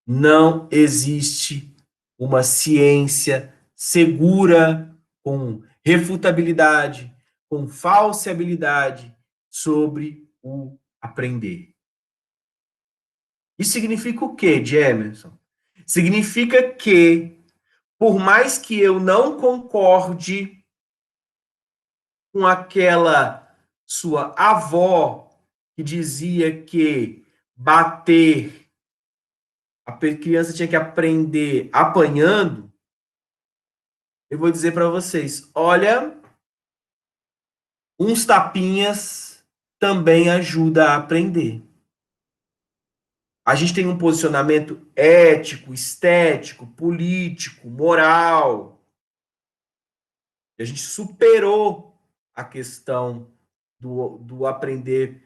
Não existe uma ciência segura, com refutabilidade, com falseabilidade sobre o aprender. Isso significa o quê, Emerson? Significa que, por mais que eu não concorde com aquela sua avó que dizia que bater, a criança tinha que aprender apanhando, eu vou dizer para vocês, olha, uns tapinhas também ajuda a aprender. A gente tem um posicionamento ético, estético, político, moral. E a gente superou a questão do aprender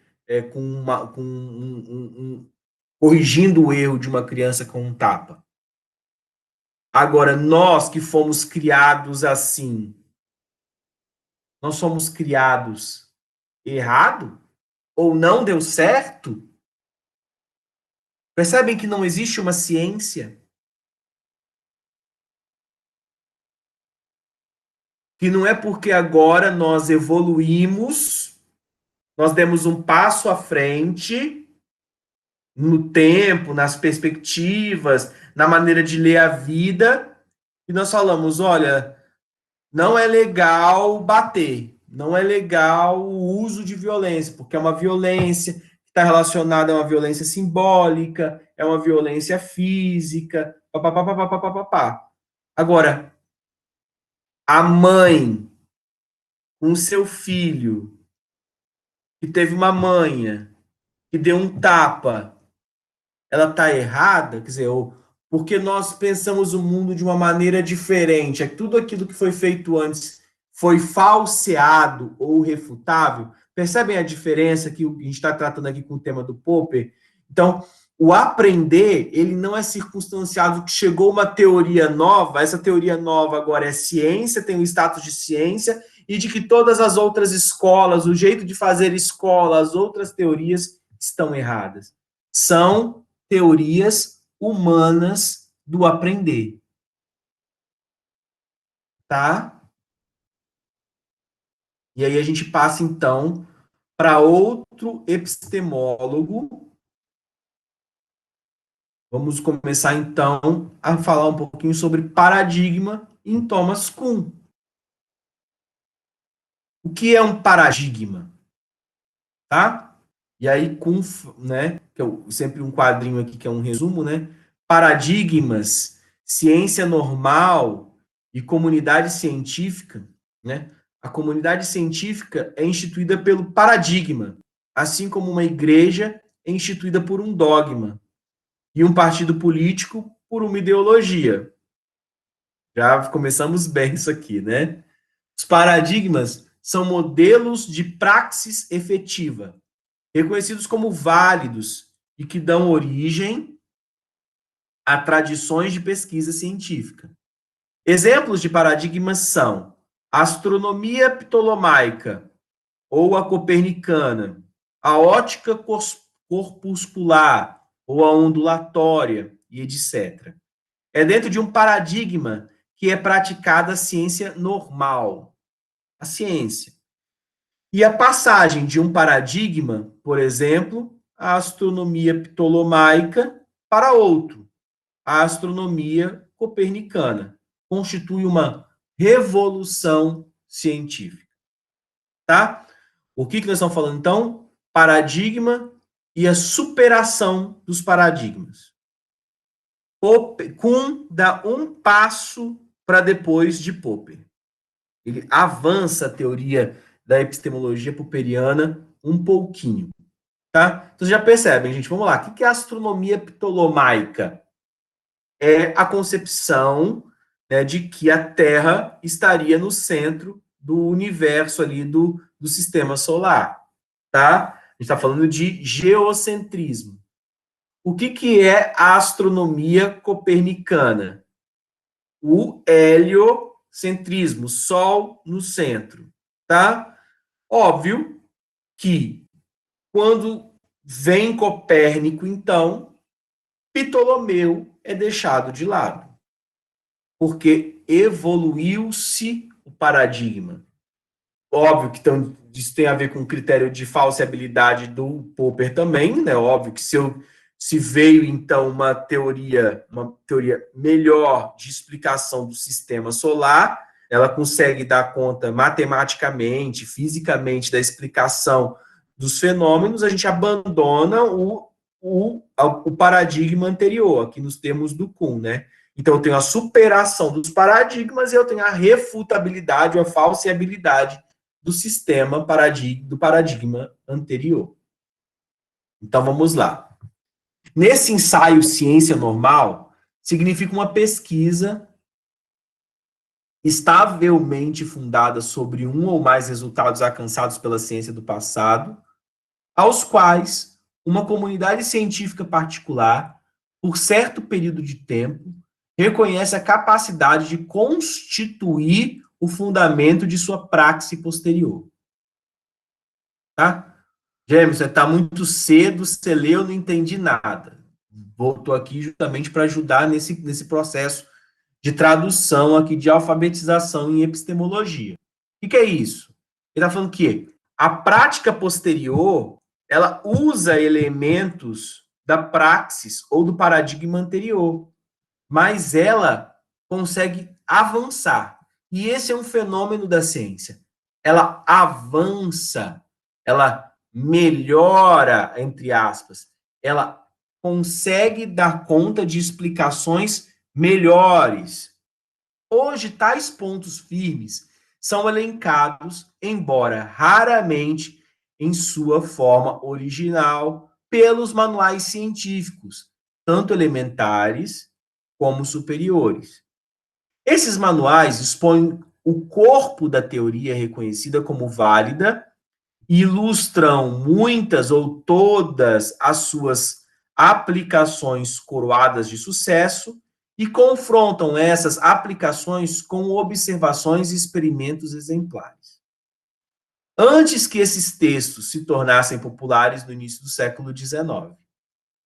corrigindo o erro de uma criança com um tapa. Agora, nós que fomos criados assim, nós somos criados errado? Ou não deu certo? Percebem que não existe uma ciência? Que não é porque agora nós evoluímos, nós demos um passo à frente no tempo, nas perspectivas, na maneira de ler a vida, e nós falamos, olha, não é legal bater, não é legal o uso de violência, porque é uma violência que está relacionada a uma violência simbólica, é uma violência física, papapá, papapá. Agora, a mãe com seu filho que teve uma manha, que deu um tapa ela está errada, quer dizer, ou porque nós pensamos o mundo de uma maneira diferente, é que tudo aquilo que foi feito antes foi falseado ou refutável. Percebem a diferença que a gente está tratando aqui com o tema do Popper? Então, o aprender, ele não é circunstanciado que chegou uma teoria nova, essa teoria nova agora é ciência, tem o status de ciência, e de que todas as outras escolas, o jeito de fazer escola, as outras teorias estão erradas. São teorias humanas do aprender. Tá? E aí a gente passa, então, para outro epistemólogo. Vamos começar, então, a falar um pouquinho sobre paradigma em Thomas Kuhn. O que é um paradigma? Tá? E aí, Kuhn, né, que é sempre um quadrinho aqui que é um resumo, né? Paradigmas, ciência normal e comunidade científica, né? A comunidade científica é instituída pelo paradigma, assim como uma igreja é instituída por um dogma e um partido político por uma ideologia. Já começamos bem isso aqui, né? Os paradigmas são modelos de praxis efetiva, reconhecidos como válidos e que dão origem a tradições de pesquisa científica. Exemplos de paradigmas são a astronomia ptolomaica ou a copernicana, a ótica corpuscular ou a ondulatória e etc. É dentro de um paradigma que é praticada a ciência normal, a ciência. E a passagem de um paradigma, por exemplo, a astronomia ptolomaica, para outro, a astronomia copernicana, constitui uma revolução científica. Tá? O que nós estamos falando, então? Paradigma e a superação dos paradigmas. Kuhn dá um passo para depois de Popper. Ele avança a teoria da epistemologia popperiana um pouquinho. Tá? Então, vocês já percebem, gente. Vamos lá. O que é a astronomia ptolomaica? É a concepção, né, de que a Terra estaria no centro do universo ali do sistema solar. Tá? A gente está falando de geocentrismo. O que é a astronomia copernicana? O heliocentrismo, Sol no centro. Tá? Óbvio que quando vem Copérnico, então, Ptolomeu é deixado de lado, porque evoluiu-se o paradigma. Óbvio que isso tem a ver com o critério de falseabilidade do Popper também, né? Óbvio que se veio, então, uma teoria melhor de explicação do sistema solar, ela consegue dar conta matematicamente, fisicamente, da explicação dos fenômenos, a gente abandona o paradigma anterior, aqui nos termos do Kuhn, né? Então, eu tenho a superação dos paradigmas e eu tenho a refutabilidade, a falseabilidade do sistema do paradigma anterior. Então, vamos lá. Nesse ensaio Ciência Normal, significa uma pesquisa estavelmente fundada sobre um ou mais resultados alcançados pela ciência do passado, aos quais uma comunidade científica particular, por certo período de tempo, reconhece a capacidade de constituir o fundamento de sua praxe posterior. Tá? James, você está muito cedo, você leu, não entendi nada. Estou aqui justamente para ajudar nesse processo de tradução aqui, de alfabetização em epistemologia. O que é isso? Ele está falando que a prática posterior, ela usa elementos da praxis ou do paradigma anterior, mas ela consegue avançar. E esse é um fenômeno da ciência. Ela avança, ela melhora, entre aspas, ela consegue dar conta de explicações melhores. Hoje, tais pontos firmes são elencados, embora raramente em sua forma original, pelos manuais científicos, tanto elementares como superiores. Esses manuais expõem o corpo da teoria reconhecida como válida e ilustram muitas ou todas as suas aplicações coroadas de sucesso e confrontam essas aplicações com observações e experimentos exemplares. Antes que esses textos se tornassem populares no início do século XIX,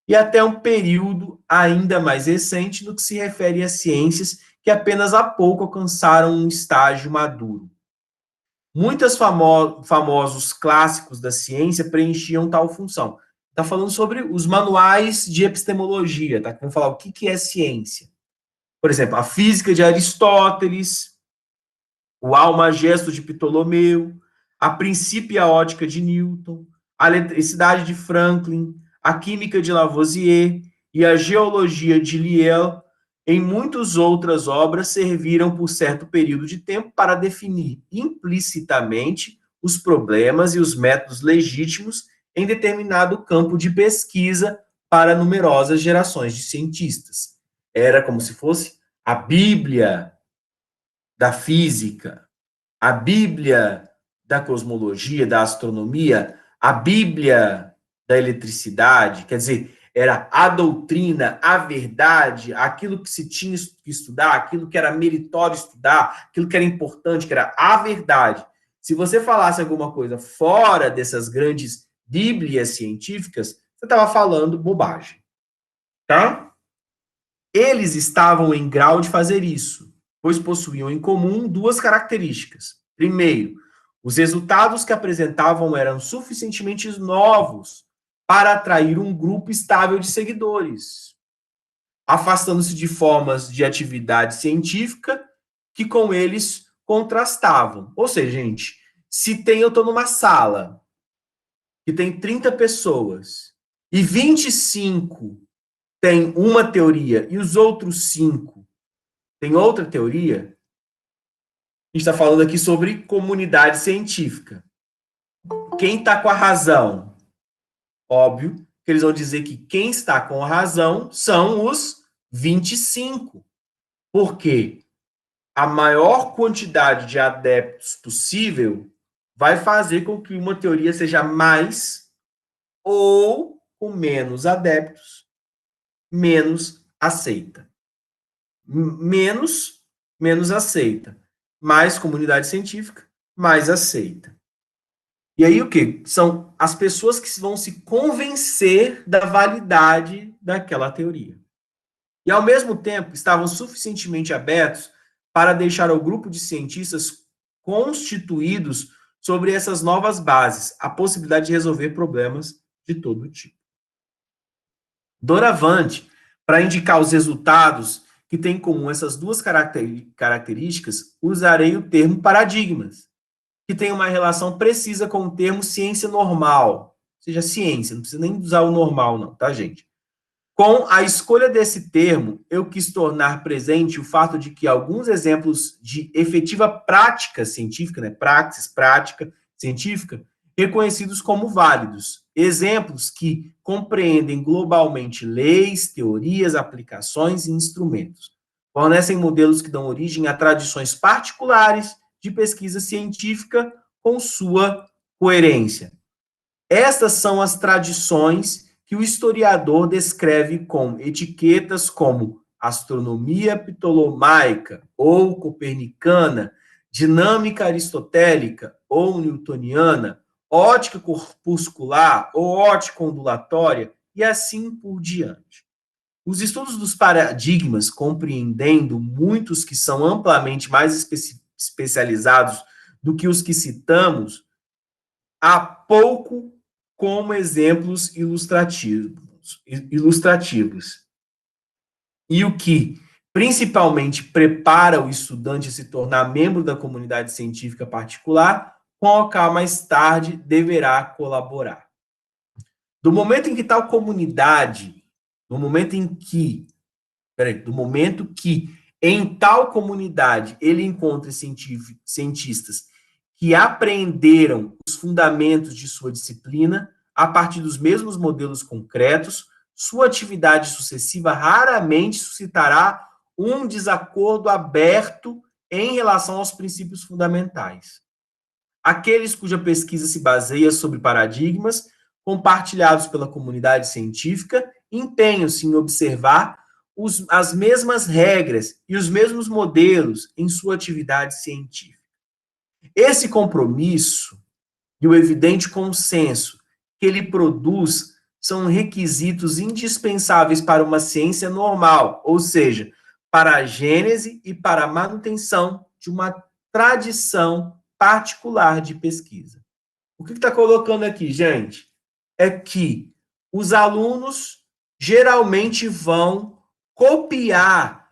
e até um período ainda mais recente no que se refere a ciências que apenas há pouco alcançaram um estágio maduro. Muitos famosos clássicos da ciência preenchiam tal função. Está falando sobre os manuais de epistemologia, tá? Vamos falar o que é ciência. Por exemplo, a física de Aristóteles, o Almagesto de Ptolomeu, a princípio e a ótica de Newton, a eletricidade de Franklin, a química de Lavoisier e a geologia de Lyell, em muitas outras obras, serviram por certo período de tempo para definir implicitamente os problemas e os métodos legítimos em determinado campo de pesquisa para numerosas gerações de cientistas. Era como se fosse a Bíblia da física, a Bíblia da cosmologia, da astronomia, a Bíblia da eletricidade, quer dizer, era a doutrina, a verdade, aquilo que se tinha que estudar, aquilo que era meritório estudar, aquilo que era importante, que era a verdade. Se você falasse alguma coisa fora dessas grandes bíblias científicas, você estava falando bobagem, tá? Eles estavam em grau de fazer isso, pois possuíam em comum duas características. Primeiro, os resultados que apresentavam eram suficientemente novos para atrair um grupo estável de seguidores, afastando-se de formas de atividade científica que com eles contrastavam. Ou seja, gente, se eu estou numa sala que tem 30 pessoas e 25 tem uma teoria e os outros 5 têm outra teoria, a gente está falando aqui sobre comunidade científica. Quem está com a razão? Óbvio que eles vão dizer que quem está com a razão são os 25. Porque a maior quantidade de adeptos possível vai fazer com que uma teoria seja mais ou com menos adeptos, menos aceita. Menos aceita. Mais comunidade científica, mais aceita. E aí o que? São as pessoas que vão se convencer da validade daquela teoria. E ao mesmo tempo estavam suficientemente abertos para deixar o grupo de cientistas constituídos sobre essas novas bases, a possibilidade de resolver problemas de todo tipo. Doravante, para indicar os resultados que têm em comum essas duas características, usarei o termo paradigmas, que tem uma relação precisa com o termo ciência normal, ou seja, ciência, não precisa nem usar o normal não, tá, gente? Com a escolha desse termo, eu quis tornar presente o fato de que alguns exemplos de efetiva prática científica, né, prática científica, reconhecidos como válidos, exemplos que compreendem globalmente leis, teorias, aplicações e instrumentos, fornecem modelos que dão origem a tradições particulares de pesquisa científica com sua coerência. Estas são as tradições que o historiador descreve com etiquetas como astronomia ptolomaica ou copernicana, dinâmica aristotélica ou newtoniana, ótica corpuscular ou ótica ondulatória, e assim por diante. Os estudos dos paradigmas, compreendendo muitos que são amplamente mais especializados do que os que citamos, há pouco como exemplos ilustrativos. E o que principalmente prepara o estudante a se tornar membro da comunidade científica particular, com a qual mais tarde deverá colaborar. Do momento em que tal comunidade, do momento que em tal comunidade ele encontra cientistas que aprenderam os fundamentos de sua disciplina a partir dos mesmos modelos concretos, sua atividade sucessiva raramente suscitará um desacordo aberto em relação aos princípios fundamentais. Aqueles cuja pesquisa se baseia sobre paradigmas compartilhados pela comunidade científica empenham-se em observar as mesmas regras e os mesmos modelos em sua atividade científica. Esse compromisso e o evidente consenso que ele produz são requisitos indispensáveis para uma ciência normal, ou seja, para a gênese e para a manutenção de uma tradição particular de pesquisa. O que está colocando aqui, gente? É que os alunos geralmente vão copiar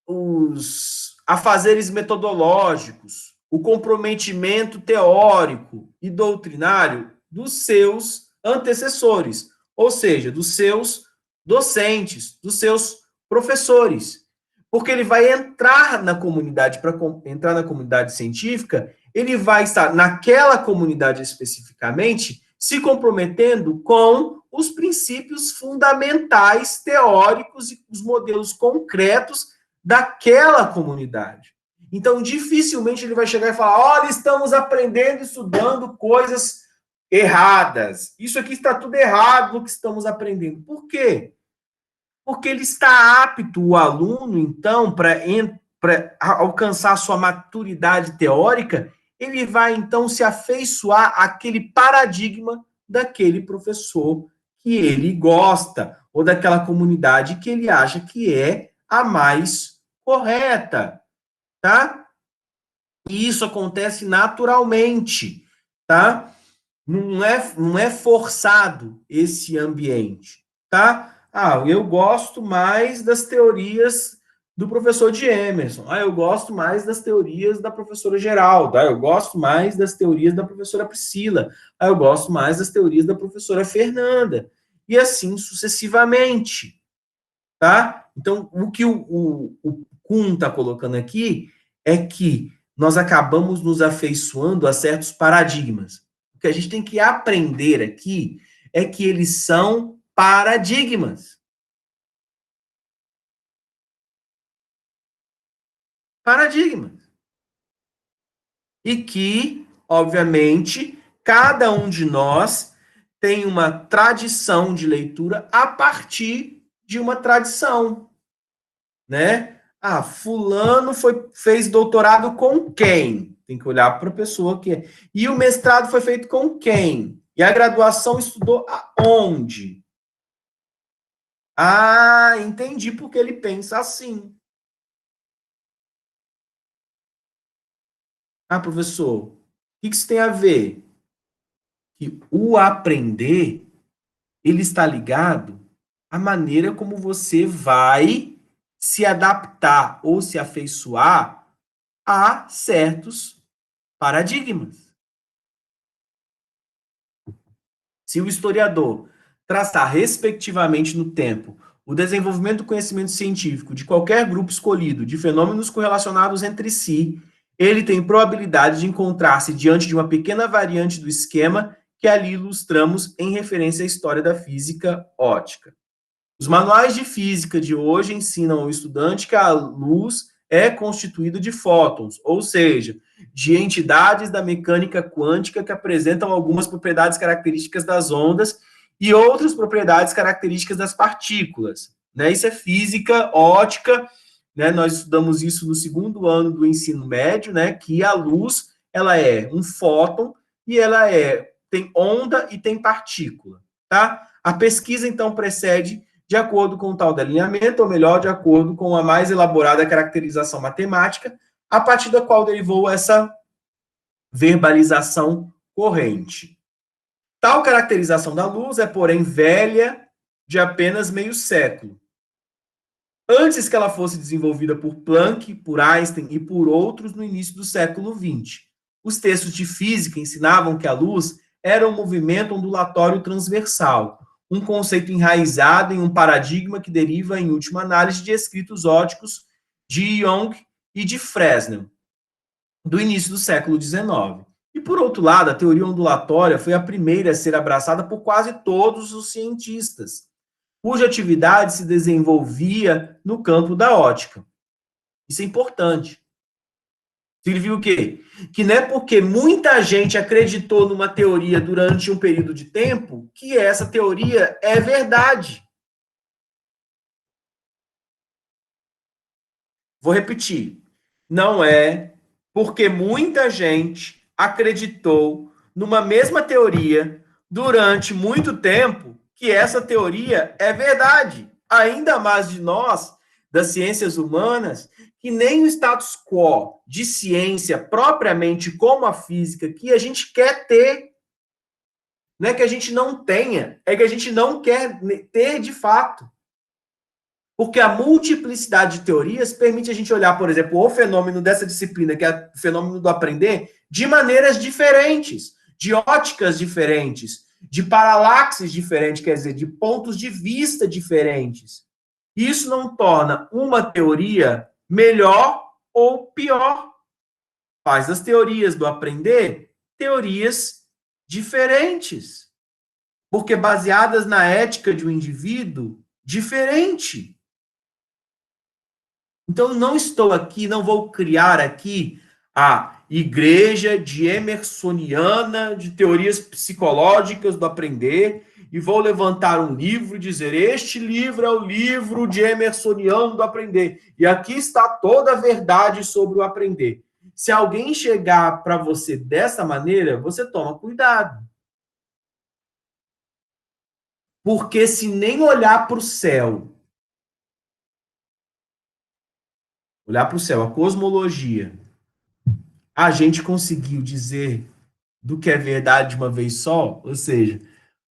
os afazeres metodológicos, o comprometimento teórico e doutrinário dos seus antecessores, ou seja, dos seus docentes, dos seus professores. Porque ele vai entrar na comunidade, para entrar na comunidade científica, ele vai estar naquela comunidade especificamente se comprometendo com os princípios fundamentais teóricos e os modelos concretos daquela comunidade. Então, dificilmente ele vai chegar e falar: olha, estamos aprendendo, estudando coisas erradas. Isso aqui está tudo errado no que estamos aprendendo. Por quê? Porque ele está apto, o aluno, então, para alcançar a sua maturidade teórica, ele vai, então, se afeiçoar àquele paradigma daquele professor que ele gosta, ou daquela comunidade que ele acha que é a mais correta, tá? E isso acontece naturalmente, tá? Não é forçado esse ambiente, tá? Ah, eu gosto mais das teorias do professor de Emerson. Ah, eu gosto mais das teorias da professora Geralda. Ah, eu gosto mais das teorias da professora Priscila. Ah, eu gosto mais das teorias da professora Fernanda. E assim sucessivamente, tá? Então, o que o Kuhn está colocando aqui é que nós acabamos nos afeiçoando a certos paradigmas. O que a gente tem que aprender aqui é que eles são paradigmas. Paradigmas. E que, obviamente, cada um de nós tem uma tradição de leitura a partir de uma tradição, né? Ah, fulano fez doutorado com quem? Tem que olhar para a pessoa que é. E o mestrado foi feito com quem? E a graduação estudou aonde? Ah, entendi porque ele pensa assim. Ah, professor, o que isso tem a ver? Que o aprender, ele está ligado à maneira como você vai se adaptar ou se afeiçoar a certos paradigmas. Se o historiador traçar respectivamente no tempo o desenvolvimento do conhecimento científico de qualquer grupo escolhido de fenômenos correlacionados entre si, ele tem probabilidade de encontrar-se diante de uma pequena variante do esquema que ali ilustramos em referência à história da física ótica. Os manuais de física de hoje ensinam ao estudante que a luz é constituída de fótons, ou seja, de entidades da mecânica quântica que apresentam algumas propriedades características das ondas e outras propriedades características das partículas, né? Isso é física ótica, né? Nós estudamos isso no segundo ano do ensino médio, né? Que a luz, ela é um fóton e ela tem onda e tem partícula, tá? A pesquisa, então, precede de acordo com o tal delineamento, ou melhor, de acordo com a mais elaborada caracterização matemática, a partir da qual derivou essa verbalização corrente. Tal caracterização da luz é, porém, velha de apenas meio século. Antes que ela fosse desenvolvida por Planck, por Einstein e por outros no início do século XX. Os textos de física ensinavam que a luz era um movimento ondulatório transversal, um conceito enraizado em um paradigma que deriva, em última análise, de escritos óticos de Young e de Fresnel, do início do século XIX. E, por outro lado, a teoria ondulatória foi a primeira a ser abraçada por quase todos os cientistas, cuja atividade se desenvolvia no campo da ótica. Isso é importante. Significa o quê? Que não é porque muita gente acreditou numa teoria durante um período de tempo que essa teoria é verdade. Vou repetir. Não é porque muita gente acreditou numa mesma teoria durante muito tempo que essa teoria é verdade. Ainda mais de nós, das ciências humanas, que nem o status quo de ciência propriamente como a física que a gente quer ter. Não é que a gente não tenha, é que a gente não quer ter de fato. Porque a multiplicidade de teorias permite a gente olhar, por exemplo, o fenômeno dessa disciplina, que é o fenômeno do aprender, de maneiras diferentes, de óticas diferentes, de paralaxes diferentes, quer dizer, de pontos de vista diferentes. Isso não torna uma teoria melhor ou pior. Faz das teorias do aprender teorias diferentes, porque baseadas na ética de um indivíduo diferente. Então, não estou aqui, não vou criar aqui a igreja de emersoniana de teorias psicológicas do aprender e vou levantar um livro e dizer: este livro é o livro de emersoniano do aprender. E aqui está toda a verdade sobre o aprender. Se alguém chegar para você dessa maneira, você toma cuidado. Porque se nem olhar para o céu, a cosmologia, a gente conseguiu dizer do que é verdade de uma vez só, ou seja,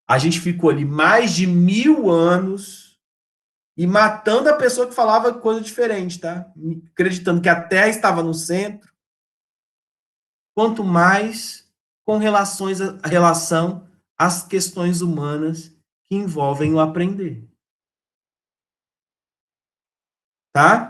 a gente ficou ali mais de 1000 anos e matando a pessoa que falava coisa diferente, tá? Acreditando que a Terra estava no centro, quanto mais com relação às questões humanas que envolvem o aprender. Tá?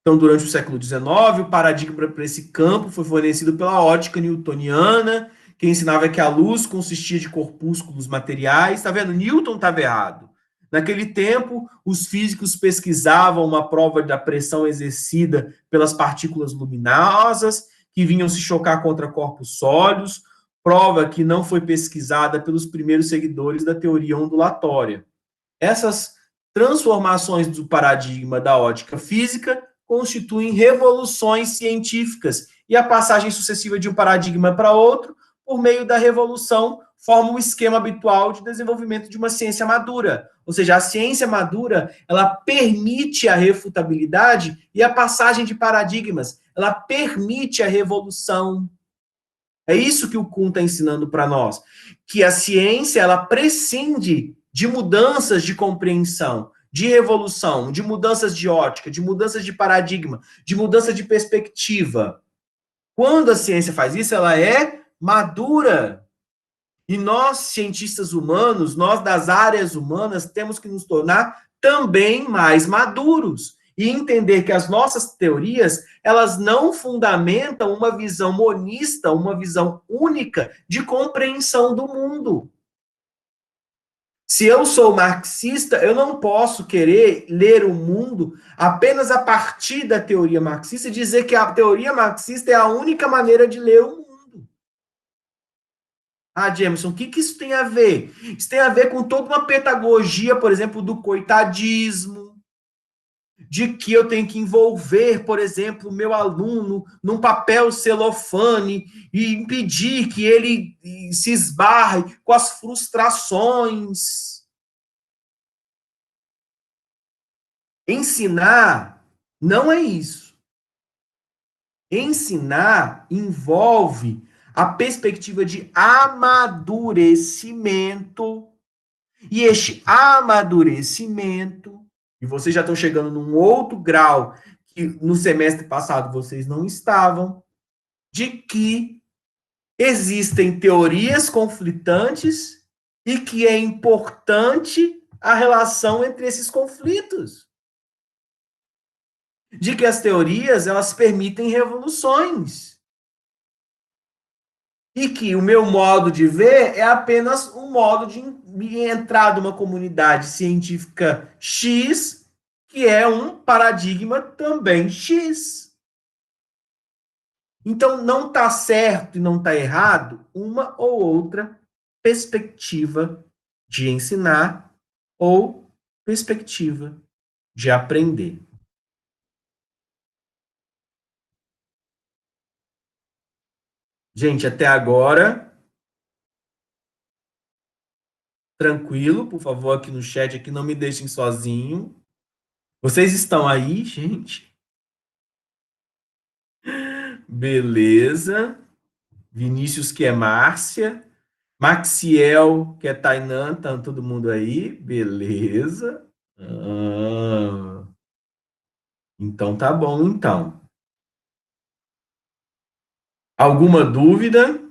Então, durante o século XIX, o paradigma para esse campo foi fornecido pela ótica newtoniana, que ensinava que a luz consistia de corpúsculos materiais. Está vendo? Newton estava errado. Naquele tempo, os físicos pesquisavam uma prova da pressão exercida pelas partículas luminosas que vinham se chocar contra corpos sólidos, prova que não foi pesquisada pelos primeiros seguidores da teoria ondulatória. Essas transformações do paradigma da ótica física constituem revoluções científicas e a passagem sucessiva de um paradigma para outro, por meio da revolução, forma o esquema habitual de desenvolvimento de uma ciência madura. Ou seja, a ciência madura, ela permite a refutabilidade e a passagem de paradigmas, ela permite a revolução. É isso que o Kuhn está ensinando para nós, que a ciência, ela prescinde de mudanças de compreensão, de revolução, de mudanças de ótica, de mudanças de paradigma, de mudança de perspectiva. Quando a ciência faz isso, ela é madura. E nós, cientistas humanos, nós das áreas humanas, temos que nos tornar também mais maduros e entender que as nossas teorias, elas não fundamentam uma visão monista, uma visão única de compreensão do mundo. Se eu sou marxista, eu não posso querer ler o mundo apenas a partir da teoria marxista e dizer que a teoria marxista é a única maneira de ler o mundo. Ah, Jameson, o que isso tem a ver? Isso tem a ver com toda uma pedagogia, por exemplo, do coitadismo, de que eu tenho que envolver, por exemplo, o meu aluno num papel celofane e impedir que ele se esbarre com as frustrações. Ensinar não é isso. Ensinar envolve a perspectiva de amadurecimento. E este amadurecimento, e vocês já estão chegando num outro grau que no semestre passado vocês não estavam, de que existem teorias conflitantes e que é importante a relação entre esses conflitos. De que as teorias, elas permitem revoluções. E que o meu modo de ver é apenas um modo de entrar numa comunidade científica X, que é um paradigma também X. Então, não está certo e não está errado uma ou outra perspectiva de ensinar ou perspectiva de aprender. Gente, até agora, tranquilo, por favor, aqui no chat, aqui não me deixem sozinho. Vocês estão aí, gente? Beleza. Vinícius, que é Márcia. Maxiel, que é Tainã, tá todo mundo aí? Beleza. Então tá bom, então. Alguma dúvida?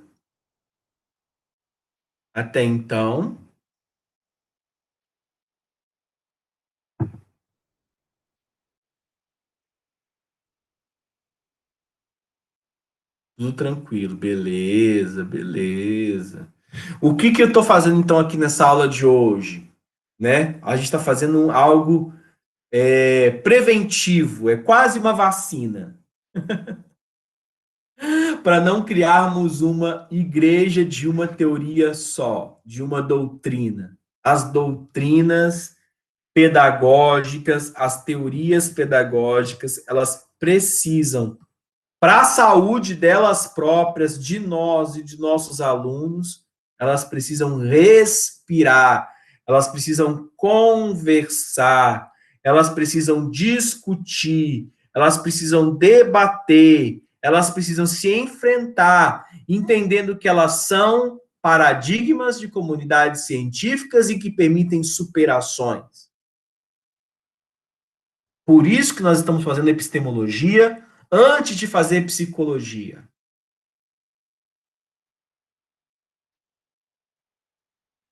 Até então. Tudo tranquilo. Beleza, beleza. O que eu estou fazendo então aqui nessa aula de hoje? Né? A gente está fazendo algo preventivo, é quase uma vacina, para não criarmos uma igreja de uma teoria só, de uma doutrina. As doutrinas pedagógicas, as teorias pedagógicas, elas precisam, para a saúde delas próprias, de nós e de nossos alunos, elas precisam respirar, elas precisam conversar, elas precisam discutir, elas precisam debater, elas precisam se enfrentar, entendendo que elas são paradigmas de comunidades científicas e que permitem superações. Por isso que nós estamos fazendo epistemologia antes de fazer psicologia.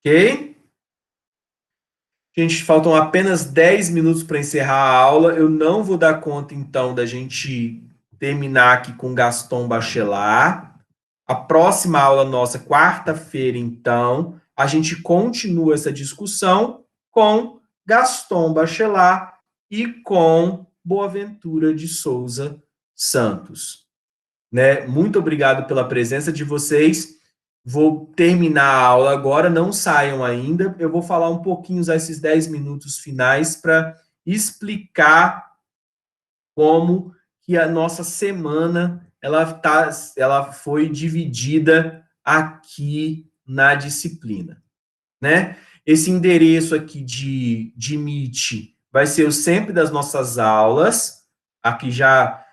Ok? Gente, faltam apenas 10 minutos para encerrar a aula. Eu não vou dar conta, então, da gente terminar aqui com Gaston Bachelard. A próxima aula nossa, quarta-feira, então, a gente continua essa discussão com Gaston Bachelard e com Boaventura de Souza Santos. Né? Muito obrigado pela presença de vocês. Vou terminar a aula agora, não saiam ainda. Eu vou falar um pouquinho, usar esses 10 minutos finais para explicar como que a nossa semana ela foi dividida aqui na disciplina, né? Esse endereço aqui de Meet vai ser o sempre das nossas aulas. Aqui já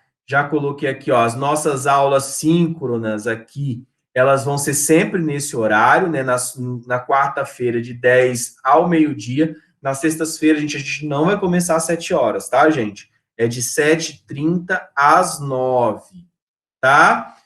coloquei aqui, ó, as nossas aulas síncronas aqui, elas vão ser sempre nesse horário, né? Na quarta-feira, de 10 ao meio-dia. Na sexta-feira, a gente não vai começar às 7 horas, tá, gente? É de 7h30 às 9, tá?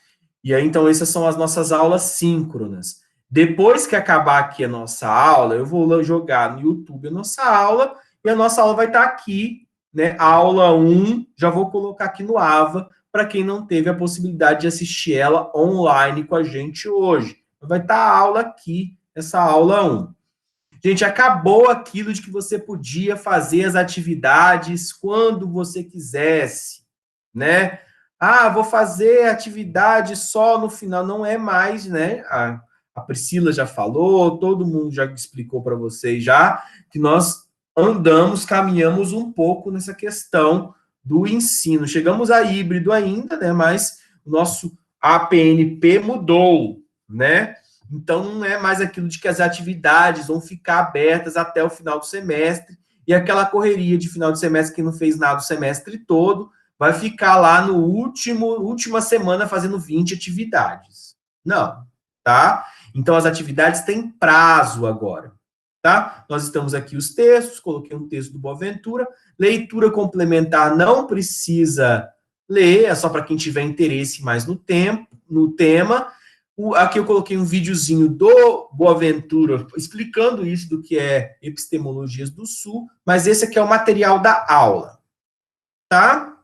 E aí, então, essas são as nossas aulas síncronas. Depois que acabar aqui a nossa aula, eu vou jogar no YouTube a nossa aula, e a nossa aula vai estar aqui, né? Aula 1, já vou colocar aqui no AVA, para quem não teve a possibilidade de assistir ela online com a gente hoje. Vai estar a aula aqui, essa aula 1. Gente, acabou aquilo de que você podia fazer as atividades quando você quisesse, né? Ah, vou fazer atividade só no final. Não é mais, né? A Priscila já falou, todo mundo já explicou para vocês já, que nós caminhamos um pouco nessa questão do ensino. Chegamos a híbrido ainda, né? Mas o nosso APNP mudou, né? Então, não é mais aquilo de que as atividades vão ficar abertas até o final do semestre, e aquela correria de final de semestre que não fez nada o semestre todo, vai ficar lá no última semana fazendo 20 atividades. Não, tá? Então, as atividades têm prazo agora, tá? Nós estamos aqui os textos, coloquei um texto do Boaventura, leitura complementar não precisa ler, é só para quem tiver interesse mais no tema. Aqui eu coloquei um videozinho do Boaventura explicando isso do que é Epistemologias do Sul, mas esse aqui é o material da aula, tá?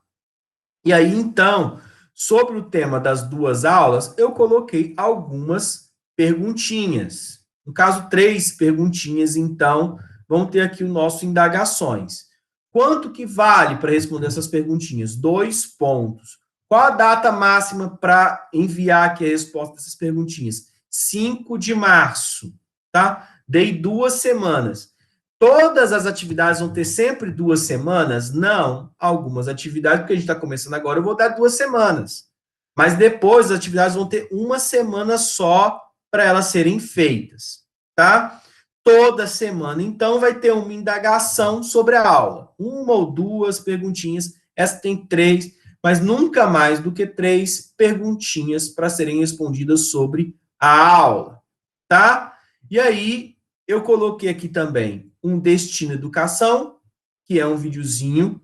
E aí, então, sobre o tema das 2 aulas, eu coloquei algumas perguntinhas. No caso, 3 perguntinhas, então, vão ter aqui o nosso indagações. Quanto que vale para responder essas perguntinhas? 2 pontos. Qual a data máxima para enviar aqui a resposta dessas perguntinhas? 5 de março, tá? Dei 2 semanas. Todas as atividades vão ter sempre 2 semanas? Não. Algumas atividades, porque a gente está começando agora, eu vou dar 2 semanas. Mas depois as atividades vão ter 1 semana só para elas serem feitas, tá? Toda semana, então, vai ter uma indagação sobre a aula. 1 ou 2 perguntinhas. Essa tem 3, mas nunca mais do que 3 perguntinhas para serem respondidas sobre a aula, tá? E aí, eu coloquei aqui também um Destino Educação, que é um videozinho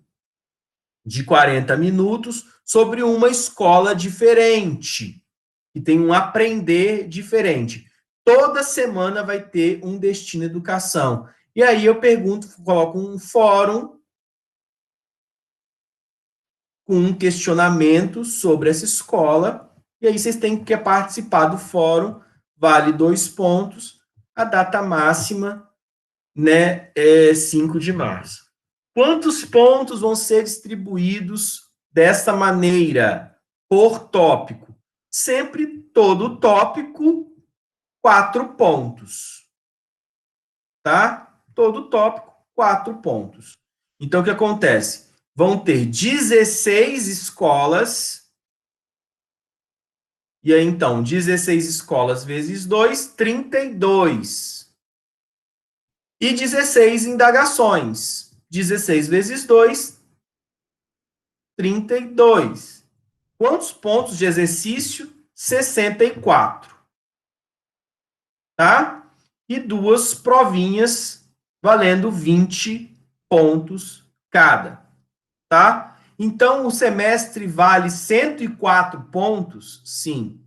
de 40 minutos sobre uma escola diferente, que tem um aprender diferente. Toda semana vai ter um Destino Educação. E aí eu pergunto, coloco um fórum com um questionamento sobre essa escola, e aí vocês têm que participar do fórum, vale 2 pontos, a data máxima, né, é 5 de março. Quantos pontos vão ser distribuídos desta maneira, por tópico? Sempre todo tópico, 4 pontos. Tá? Todo tópico, 4 pontos. Então, o que acontece? Vão ter 16 escolas. E aí, então, 16 escolas vezes 2, 32. E 16 indagações. 16 vezes 2, 32. Quantos pontos de exercício? 64. Tá? E 2 provinhas valendo 20 pontos cada. Tá? Então, o semestre vale 104 pontos? Sim.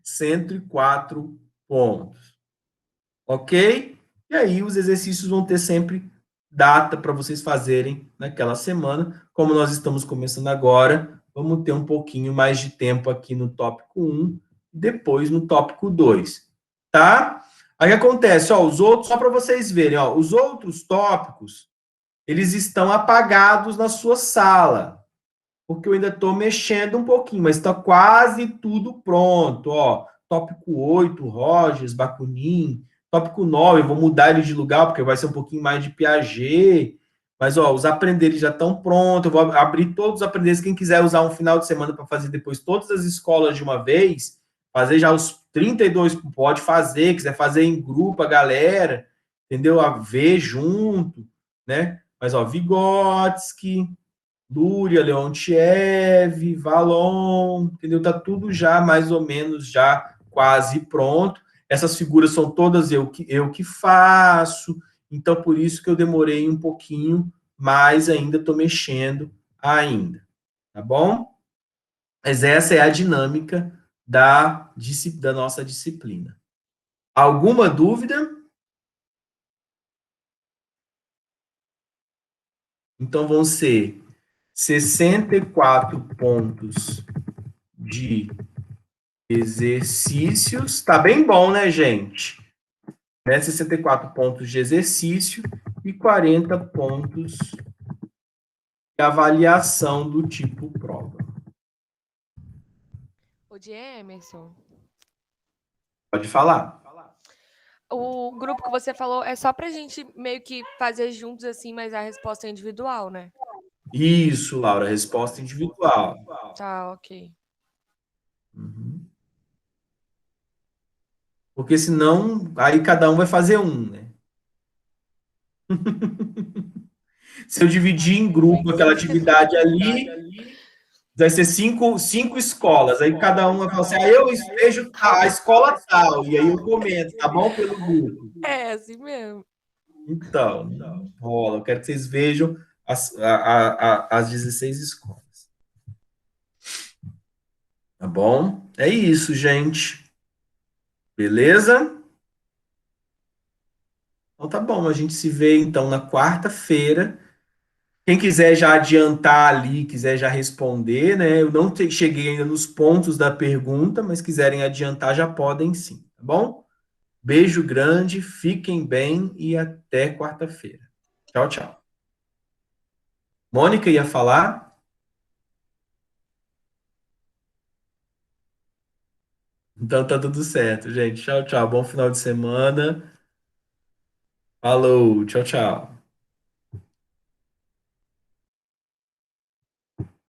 104 pontos. Ok? E aí, os exercícios vão ter sempre data para vocês fazerem naquela semana. Como nós estamos começando agora, vamos ter um pouquinho mais de tempo aqui no tópico 1, depois no tópico 2. Tá? Aí acontece, ó, os outros, só para vocês verem, ó, os outros tópicos, eles estão apagados na sua sala, porque eu ainda estou mexendo um pouquinho, mas está quase tudo pronto, ó. Tópico 8, Rogers, Bakunin. Tópico 9, eu vou mudar ele de lugar, porque vai ser um pouquinho mais de Piaget. Mas, ó, os aprenderes já estão prontos. Eu vou abrir todos os aprenderes. Quem quiser usar um final de semana para fazer depois todas as escolas de uma vez, fazer já os 32, pode fazer. Quiser fazer em grupo, a galera, entendeu? A ver junto, né? Mas, ó, Vygotsky, Luria, Leontiev, Valon, entendeu? Tá tudo já mais ou menos já quase pronto. Essas figuras são todas eu que faço, então por isso que eu demorei um pouquinho, mas ainda estou mexendo ainda, tá bom? Mas essa é a dinâmica da nossa disciplina. Alguma dúvida? Então vão ser 64 pontos de exercícios. Tá bem bom, né, gente? 64 pontos de exercício e 40 pontos de avaliação do tipo prova. O de Emerson, Pode falar. o grupo que você falou é só pra gente meio que fazer juntos assim, mas a resposta é individual, né? Isso, Laura, resposta individual. Tá, ok. Uhum. Porque senão, aí cada um vai fazer um, né? Se eu dividir em grupo aquela atividade ali, vai ser cinco escolas. Aí cada um vai falar assim, eu vejo a escola tal, e aí eu comento, tá bom? Pelo grupo. É, assim mesmo. Então, não rola. Eu quero que vocês vejam as 16 escolas. Tá bom? É isso, gente. Beleza? Então tá bom, a gente se vê então na quarta-feira. Quem quiser já adiantar ali, quiser já responder, né? Eu não cheguei ainda nos pontos da pergunta, mas quiserem adiantar, já podem sim, tá bom? Beijo grande, fiquem bem e até quarta-feira. Tchau, tchau. Mônica ia falar? Então tá tudo certo, gente. Tchau, tchau. Bom final de semana. Falou, tchau, tchau.